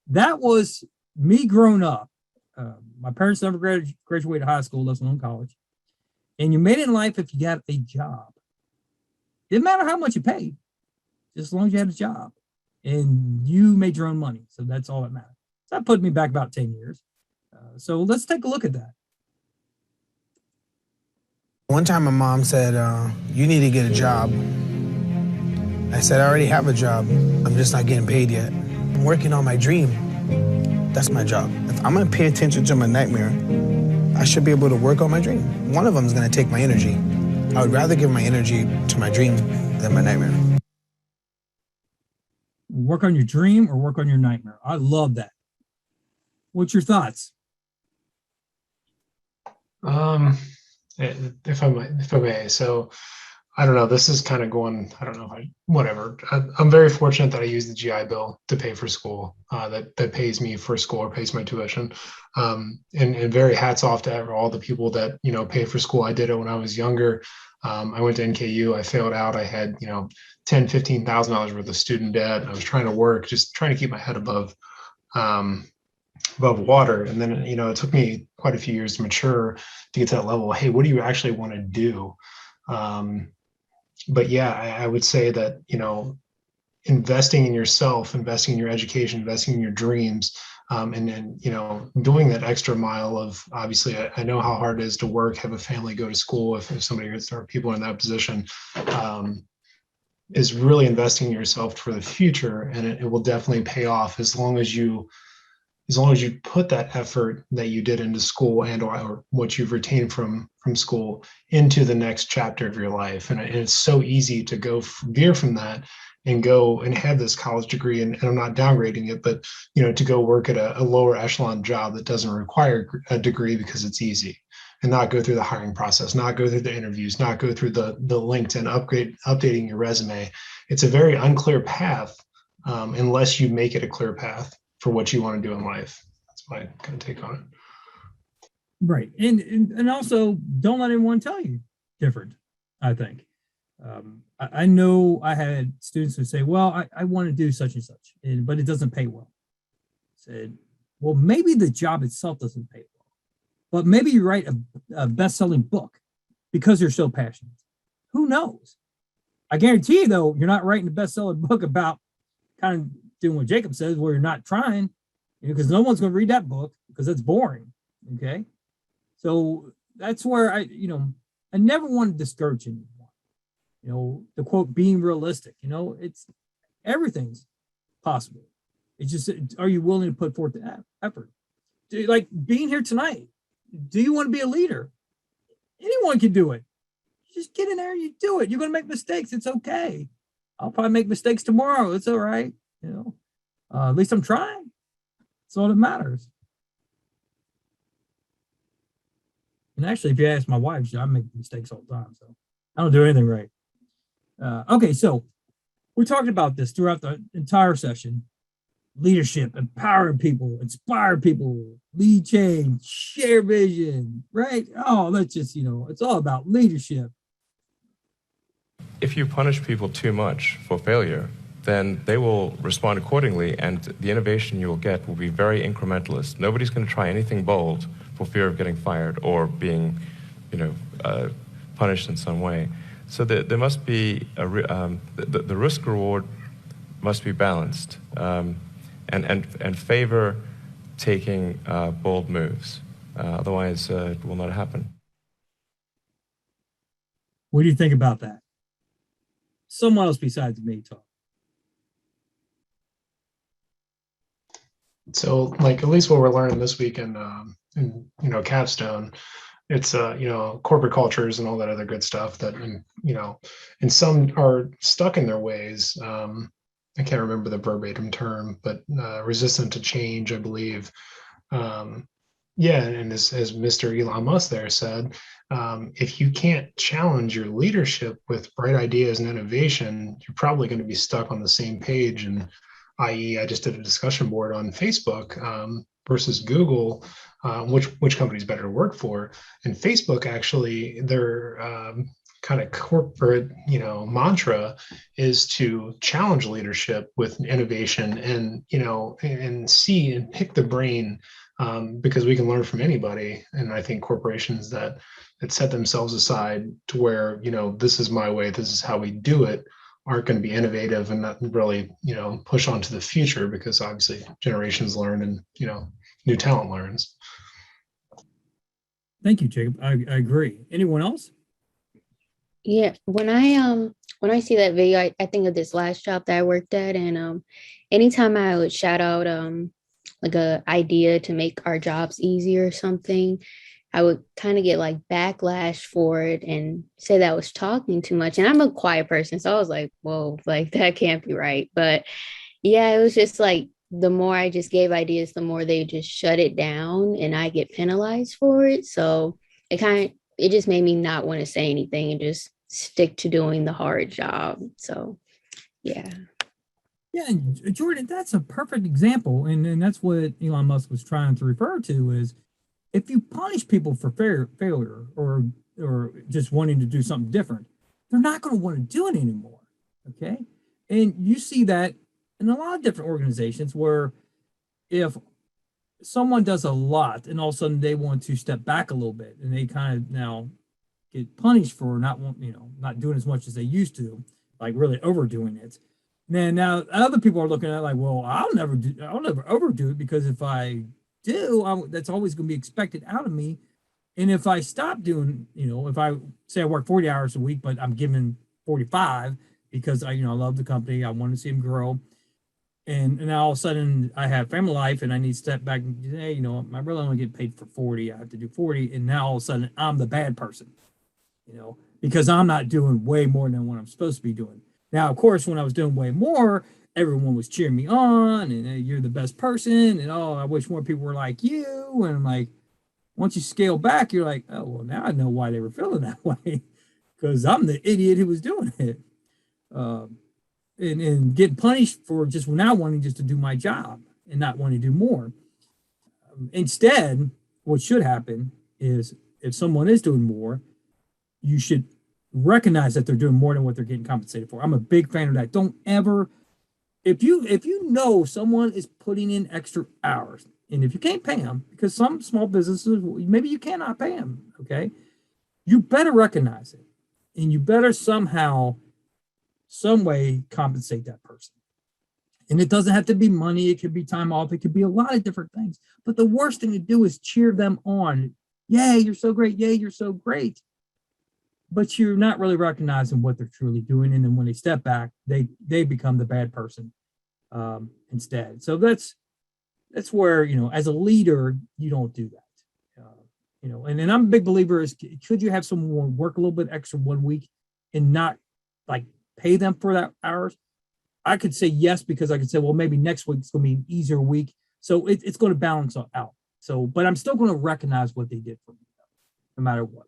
Speaker 1: That was me growing up. My parents never graduated high school, let alone college. And you made it in life if you got a job. Didn't matter how much you paid, just as long as you had a job. And you made your own money. So that's all that mattered. So that put me back about 10 years. So let's take a look at that.
Speaker 8: One time my mom said, you need to get a job. I said, I already have a job. I'm just not getting paid yet. I'm working on my dream. That's my job. If I'm gonna pay attention to my nightmare, I should be able to work on my dream. One of them is gonna take my energy. I would rather give my energy to my dream than my nightmare.
Speaker 1: Work on your dream or work on your nightmare. I love that. What's your thoughts?
Speaker 4: If I may, so I don't know. This is kind of going. I don't know. Whatever. I'm very fortunate that I use the GI Bill to pay for school. That pays me for school or pays my tuition. And very hats off to all the people that pay for school. I did it when I was younger. I went to NKU. I failed out. I had $10,000-$15,000 worth of student debt. I was trying to work, just trying to keep my head above water. And then it took me quite a few years to mature to get to that level. Hey, what do you actually want to do? But yeah, I would say that, investing in yourself, investing in your education, investing in your dreams, and then, doing that extra mile of, obviously, I know how hard it is to work, have a family, go to school, if somebody or people in that position, is really investing in yourself for the future. And it will definitely pay off as long as you put that effort that you did into school and or what you've retained from school into the next chapter of your life. And it's so easy to veer from that and go and have this college degree. And I'm not downgrading it, but to go work at a lower echelon job that doesn't require a degree because it's easy, and not go through the hiring process, not go through the interviews, not go through the LinkedIn updating your resume. It's a very unclear path unless you make it a clear path for what you want to do in life. That's my kind of take on it.
Speaker 1: Right. And also don't let anyone tell you different, I think. I know I had students who say, well, I want to do such and such, but it doesn't pay well. I said, well, maybe the job itself doesn't pay well, but maybe you write a best-selling book because you're so passionate. Who knows? I guarantee you, though, you're not writing a best-selling book about kind of doing what Jacob says, where you're not trying, because no one's going to read that book because it's boring. Okay. So that's where I never want to discourage anyone. The quote, being realistic, it's everything's possible. It's just, are you willing to put forth the effort? Like being here tonight, do you want to be a leader? Anyone can do it. Just get in there and you do it. You're going to make mistakes. It's okay. I'll probably make mistakes tomorrow. It's all right. At least I'm trying. That's all that matters. And actually, if you ask my wife, I make mistakes all the time. So I don't do anything right. Okay, so we're talking about this throughout the entire session. Leadership, empowering people, inspire people, lead change, share vision, right? Oh, that's just, it's all about leadership.
Speaker 20: If you punish people too much for failure, then they will respond accordingly, and the innovation you will get will be very incrementalist. Nobody's going to try anything bold for fear of getting fired or being, punished in some way. So there must be the risk reward must be balanced, and favor taking bold moves. Otherwise, it will not happen.
Speaker 1: What do you think about that? Someone else besides me talk.
Speaker 4: So, like, at least what we're learning this week in Capstone, it's corporate cultures and all that other good stuff that, and some are stuck in their ways. I can't remember the verbatim term, but resistant to change, I believe. And as Mr. Elon Musk there said, if you can't challenge your leadership with bright ideas and innovation, you're probably going to be stuck on the same page. And i.e., I just did a discussion board on Facebook versus Google, which company's better to work for. And Facebook, actually, their kind of corporate, mantra is to challenge leadership with innovation and, and see and pick the brain, because we can learn from anybody. And I think corporations that set themselves aside to where, this is my way, this is how we do it, aren't going to be innovative and not really, push on to the future, because obviously generations learn and, new talent learns.
Speaker 1: Thank you, Jacob. I agree. Anyone else?
Speaker 6: Yeah, when I see that video, I think of this last job that I worked at, and anytime I would shout out like a idea to make our jobs easier or something, I would kind of get like backlash for it and say that I was talking too much. And I'm a quiet person, so I was like, whoa, like that can't be right. But yeah, it was just like the more I just gave ideas, the more they just shut it down and I get penalized for it. So it just made me not want to say anything and just stick to doing the hard job. So yeah.
Speaker 1: Yeah, and Jordan, that's a perfect example. And that's what Elon Musk was trying to refer to is, if you punish people for failure or just wanting to do something different, they're not going to want to do it anymore. Okay. And you see that in a lot of different organizations where if someone does a lot and all of a sudden they want to step back a little bit and they kind of now get punished for not doing as much as they used to, like really overdoing it. And now other people are looking at it like, well, I'll never overdo it, because if I do, that's always going to be expected out of me. And if I stop doing, if I say I work 40 hours a week, but I'm giving 45 because I love the company, I want to see them grow. And now all of a sudden I have family life and I need to step back and say, hey, I really only get paid for 40. I have to do 40. And now all of a sudden I'm the bad person, because I'm not doing way more than what I'm supposed to be doing. Now, of course, when I was doing way more, everyone was cheering me on and, hey, you're the best person. And, oh, I wish more people were like you. And I'm like, once you scale back, you're like, oh, well, now I know why they were feeling that way, because I'm the idiot who was doing it. And getting punished for just now wanting just to do my job and not wanting to do more. Instead, what should happen is if someone is doing more, you should recognize that they're doing more than what they're getting compensated for. I'm a big fan of that. Don't ever, if you know someone is putting in extra hours, and if you can't pay them, because some small businesses, maybe you cannot pay them, okay? You better recognize it, and you better somehow, some way compensate that person. And it doesn't have to be money. It could be time off. It could be a lot of different things. But the worst thing to do is cheer them on. Yay, you're so great. Yay, you're so great. But you're not really recognizing what they're truly doing. And then when they step back, they become the bad person instead. So that's where, as a leader, you don't do that. And I'm a big believer is, could you have someone work a little bit extra 1 week and not like pay them for that hours? I could say yes, because I could say, well, maybe next week it's going to be an easier week. So it's going to balance out. So, but I'm still going to recognize what they did for me, no matter what.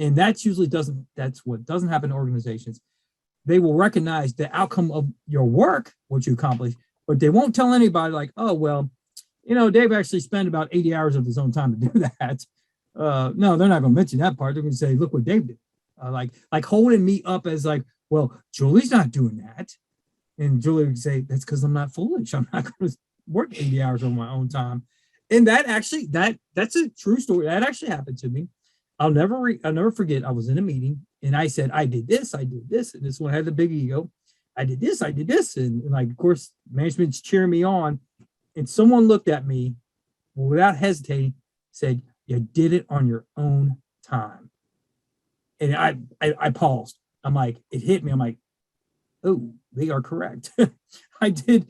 Speaker 1: And that's what doesn't happen in organizations. They will recognize the outcome of your work, what you accomplished, but they won't tell anybody like, oh, well, Dave actually spent about 80 hours of his own time to do that. No, they're not going to mention that part. They're going to say, look what Dave did. Like holding me up as like, well, Julie's not doing that. And Julie would say, that's because I'm not foolish. I'm not going to work 80 hours on my own time. And that actually, that's a true story. That actually happened to me. I'll never forget. I was in a meeting and I said, I did this. And this one had the big ego. I did this. And like, of course, management's cheering me on. And someone looked at me without hesitating, said, you did it on your own time. And I paused. I'm like, it hit me. I'm like, oh, they are correct. I did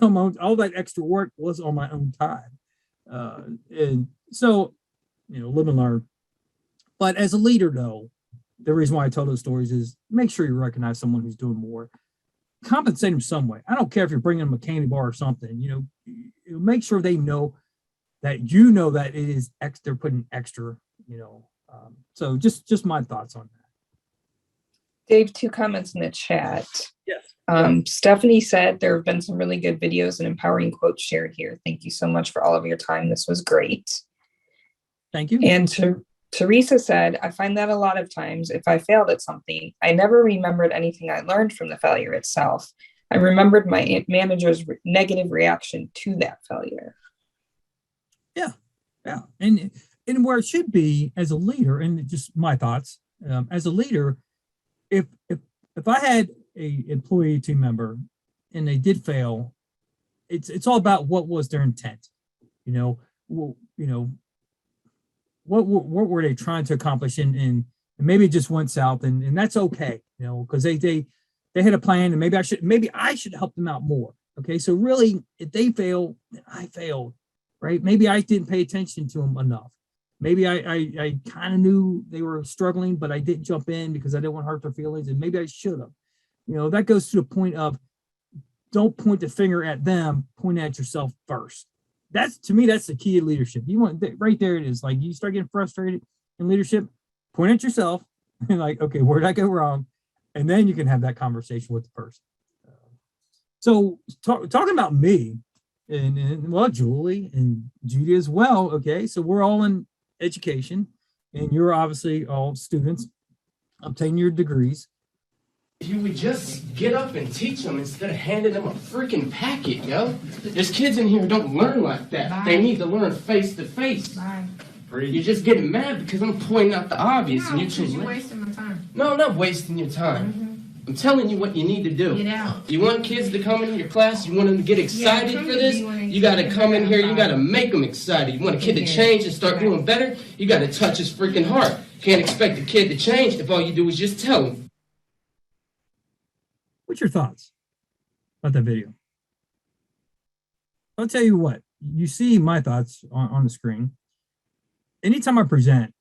Speaker 1: on my own. All that extra work was on my own time. And so, live and learn. But as a leader, though, the reason why I tell those stories is make sure you recognize someone who's doing more. Compensate them some way. I don't care if you're bringing them a candy bar or something. Make sure they know that that it is they're putting extra. So just my thoughts on that.
Speaker 11: Dave, 2 comments in the chat.
Speaker 1: Yes.
Speaker 11: Stephanie said there have been some really good videos and empowering quotes shared here. Thank you so much for all of your time. This was great.
Speaker 1: Thank you.
Speaker 11: And Teresa said, I find that a lot of times if I failed at something, I never remembered anything I learned from the failure itself. I remembered my manager's negative reaction to that failure.
Speaker 1: Yeah. And where it should be as a leader, and just my thoughts, as a leader, if I had a employee team member and they did fail, it's all about what was their intent. What were they trying to accomplish, and maybe it just went south, and that's okay, because they had a plan, and maybe I should help them out more. Okay, so really, if they fail, I failed, right? Maybe I didn't pay attention to them enough. Maybe I kind of knew they were struggling, but I didn't jump in because I didn't want to hurt their feelings, and maybe I should have. That goes to the point of don't point the finger at them, point at yourself first. To me, that's the key to leadership. You want right there it is. Like you start getting frustrated in leadership, point at yourself and like, okay, where did I go wrong? And then you can have that conversation with the person. So talking about me and well, Julie and Judy as well. Okay. So we're all in education and you're obviously all students obtaining your degrees.
Speaker 21: You would just get up and teach them instead of handing them a freaking packet, yo. There's kids in here who don't learn like that. Bye. They need to learn face to face. You're just getting mad because I'm pointing out the obvious.
Speaker 22: No,
Speaker 21: and
Speaker 22: you're wasting my time.
Speaker 21: No, I'm not wasting your time. I'm telling you what you need to do.
Speaker 22: Get out.
Speaker 21: You want kids to come into your class? You want them to get excited for this? You got to come in here. You got to make them excited. You want a kid to change and start doing better? You got to touch his freaking heart. Can't expect a kid to change if all you do is just tell him.
Speaker 1: What's your thoughts about that video? I'll tell you what, you see my thoughts on the screen. Anytime I present,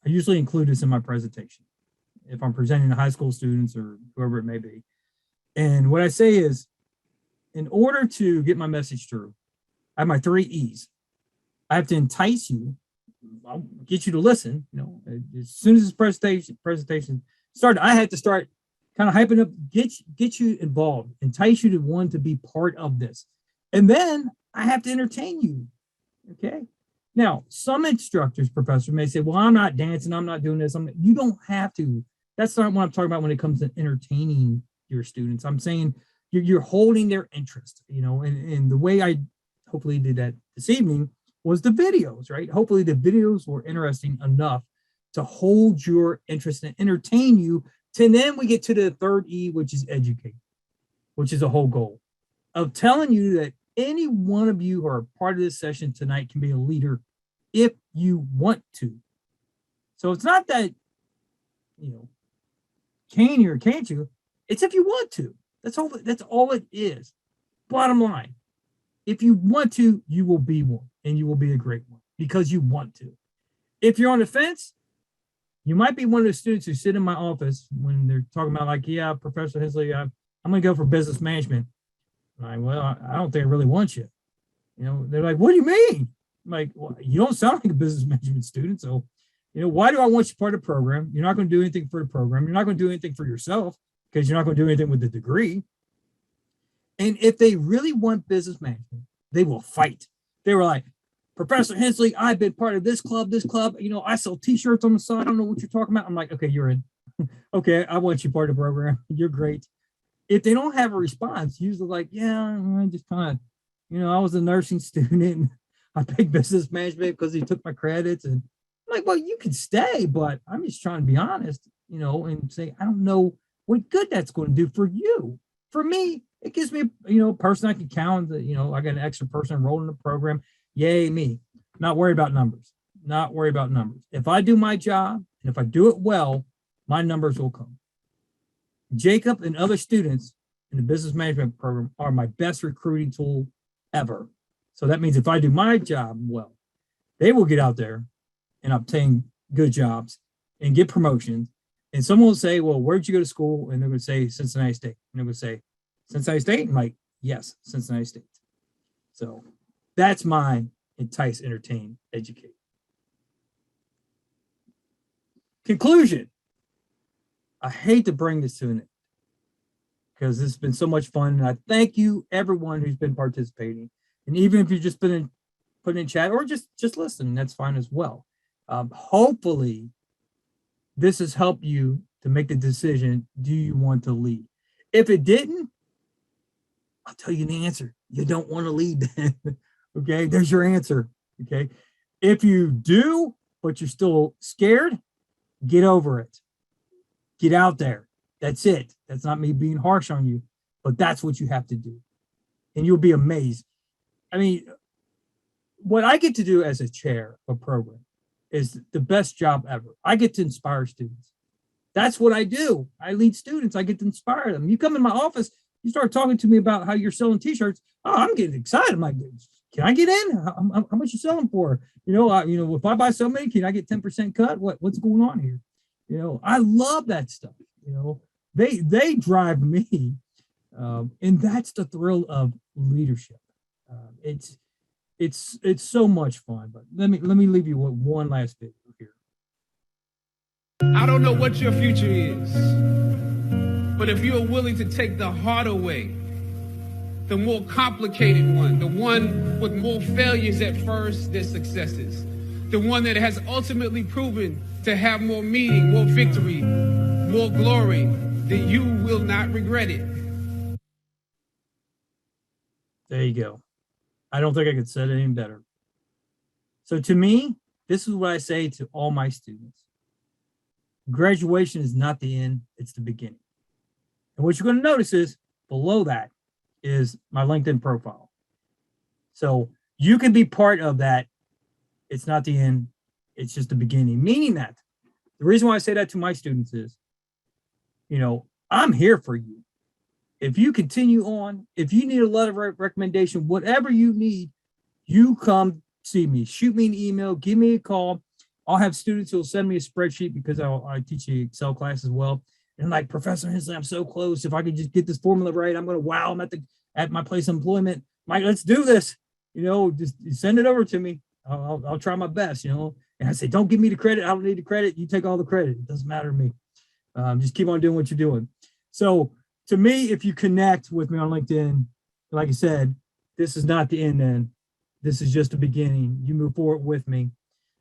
Speaker 1: I usually include this in my presentation. If I'm presenting to high school students or whoever it may be. And what I say is, in order to get my message through, I have my 3 E's. I have to entice you. I'll get you to listen. As soon as this presentation started, I had to start kind of hyping up, get you involved, entice you to want to be part of this. And then I have to entertain you, okay? Now, some instructors, professors may say, well, I'm not dancing, I'm not doing this. You don't have to. That's not what I'm talking about when it comes to entertaining your students. I'm saying you're holding their interest, and the way I hopefully did that this evening was the videos, right? Hopefully the videos were interesting enough to hold your interest and entertain you. And then we get to the 3rd E, which is educate, which is a whole goal. of telling you that any one of you who are part of this session tonight can be a leader if you want to. So it's not that, can you or can't you? It's if you want to. That's all it is. Bottom line, if you want to, you will be one, and you will be a great one because you want to. If you're on the fence, you might be one of the students who sit in my office when they're talking about like, yeah, Professor Hensley, I'm going to go for business management. I'm like, well, I don't think I really want you. They're like, what do you mean? I'm like, well, you don't sound like a business management student. So, why do I want you part of the program? You're not going to do anything for the program. You're not going to do anything for yourself because you're not going to do anything with the degree. And if they really want business management, they will fight. They were like, Professor Hensley, I've been part of this club. I sell t-shirts on the side. I don't know what you're talking about. I'm like, okay, you're in. Okay, I want you part of the program. You're great. If they don't have a response, usually like, yeah, I just kind of, I was a nursing student. I picked business management because he took my credits. And I'm like, well, you can stay, but I'm just trying to be honest, and say, I don't know what good that's going to do for you. For me, it gives me, a person I can count that, I got an extra person enrolled in the program. Yay, me. Not worried about numbers. Not worry about numbers. If I do my job and if I do it well, my numbers will come. Jacob and other students in the business management program are my best recruiting tool ever. So that means if I do my job well, they will get out there and obtain good jobs and get promotions. And someone will say, well, where'd you go to school? And they're going to say Cincinnati State. And they're going to say, Cincinnati State? I'm like, yes, Cincinnati State. So that's my entice, entertain, educate. Conclusion. I hate to bring this to an end because this has been so much fun. And I thank you, everyone who's been participating. And even if you've just been putting in chat or just listening, that's fine as well. Hopefully, this has helped you to make the decision, do you want to lead? If it didn't, I'll tell you the answer. You don't want to lead then. Okay, there's your answer. Okay. If you do, but you're still scared, get over it. Get out there. That's it. That's not me being harsh on you, but that's what you have to do. And you'll be amazed. I mean, what I get to do as a chair of a program is the best job ever. I get to inspire students. That's what I do. I lead students. I get to inspire them. You come in my office, you start talking to me about how you're selling t-shirts. Oh, I'm getting excited. I'm like, can I get in? How much you selling for? If I buy so many, can I get 10% cut? What's going on here? I love that stuff. They drive me, and that's the thrill of leadership. It's so much fun. But let me leave you with one last video here.
Speaker 2: I don't know what your future is, but if you're willing to take the harder way, the more complicated one, the one with more failures at first than successes, the one that has ultimately proven to have more meaning, more victory, more glory, then you will not regret it.
Speaker 1: There you go. I don't think I could say it any better. So to me, this is what I say to all my students. Graduation is not the end, it's the beginning. And what you're going to notice is below that is my LinkedIn profile. So you can be part of that. It's not the end, it's just the beginning. Meaning that the reason why I say that to my students is, I'm here for you. If you continue on, if you need a letter of recommendation, whatever you need, you come see me. Shoot me an email, give me a call. I'll have students who will send me a spreadsheet because I teach an Excel class as well. And like, Professor Hensley, I'm so close. If I could just get this formula right, I'm going to wow them at my place of employment. Mike, let's do this. Just send it over to me. I'll try my best, And I say, don't give me the credit. I don't need the credit. You take all the credit. It doesn't matter to me. Just keep on doing what you're doing. So to me, if you connect with me on LinkedIn, like I said, this is not the end then. This is just the beginning. You move forward with me.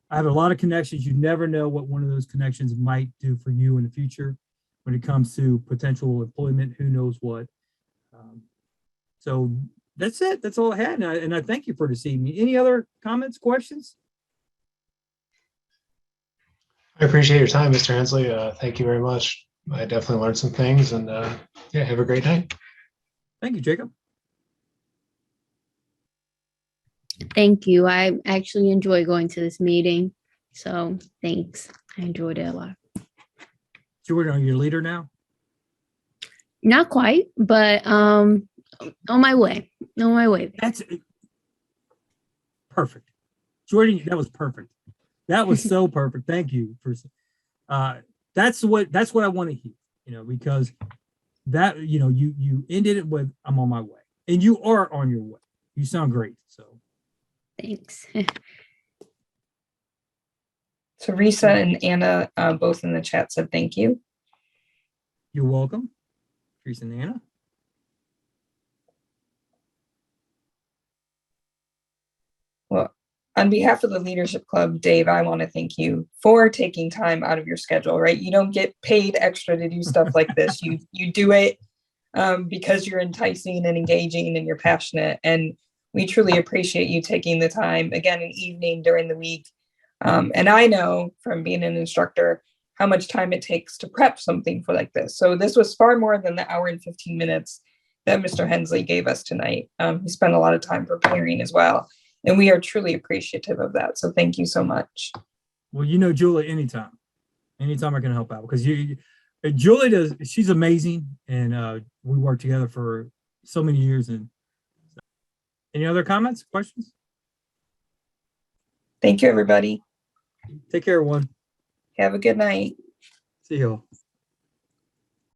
Speaker 1: I have a lot of connections. You never know what one of those connections might do for you in the future when it comes to potential employment, who knows what. So that's it. That's all I had. And I thank you for this evening. Any other comments, questions?
Speaker 4: I appreciate your time, Mr. Hensley. Thank you very much. I definitely learned some things, and have a great night.
Speaker 1: Thank you, Jacob.
Speaker 6: Thank you. I actually enjoy going to this meeting. So thanks. I enjoyed it a lot.
Speaker 1: Jordan, are you a leader now?
Speaker 6: Not quite, but on my way. On my way.
Speaker 1: That's perfect. Jordan, that was perfect. That was so perfect. Thank you for that's what I want to hear, because that, you ended it with I'm on my way. And you are on your way. You sound great. So
Speaker 6: thanks.
Speaker 11: So Risa and Anna, both in the chat, said thank you.
Speaker 1: You're welcome. Risa and Anna.
Speaker 11: Well, on behalf of the Leadership Club, Dave, I want to thank you for taking time out of your schedule, right? You don't get paid extra to do stuff like this. You do it because you're enticing and engaging and you're passionate. And we truly appreciate you taking the time, again, an evening during the week. And I know from being an instructor how much time it takes to prep something for like this. So this was far more than the hour and 15 minutes that Mr. Hensley gave us tonight. He spent a lot of time preparing as well. And we are truly appreciative of that. So thank you so much.
Speaker 1: Well, Julie, anytime I can help out, because Julie she's amazing. And we worked together for so many years. And any other comments, questions?
Speaker 11: Thank you, everybody.
Speaker 1: Take care, everyone.
Speaker 11: Have a good night.
Speaker 1: See you all.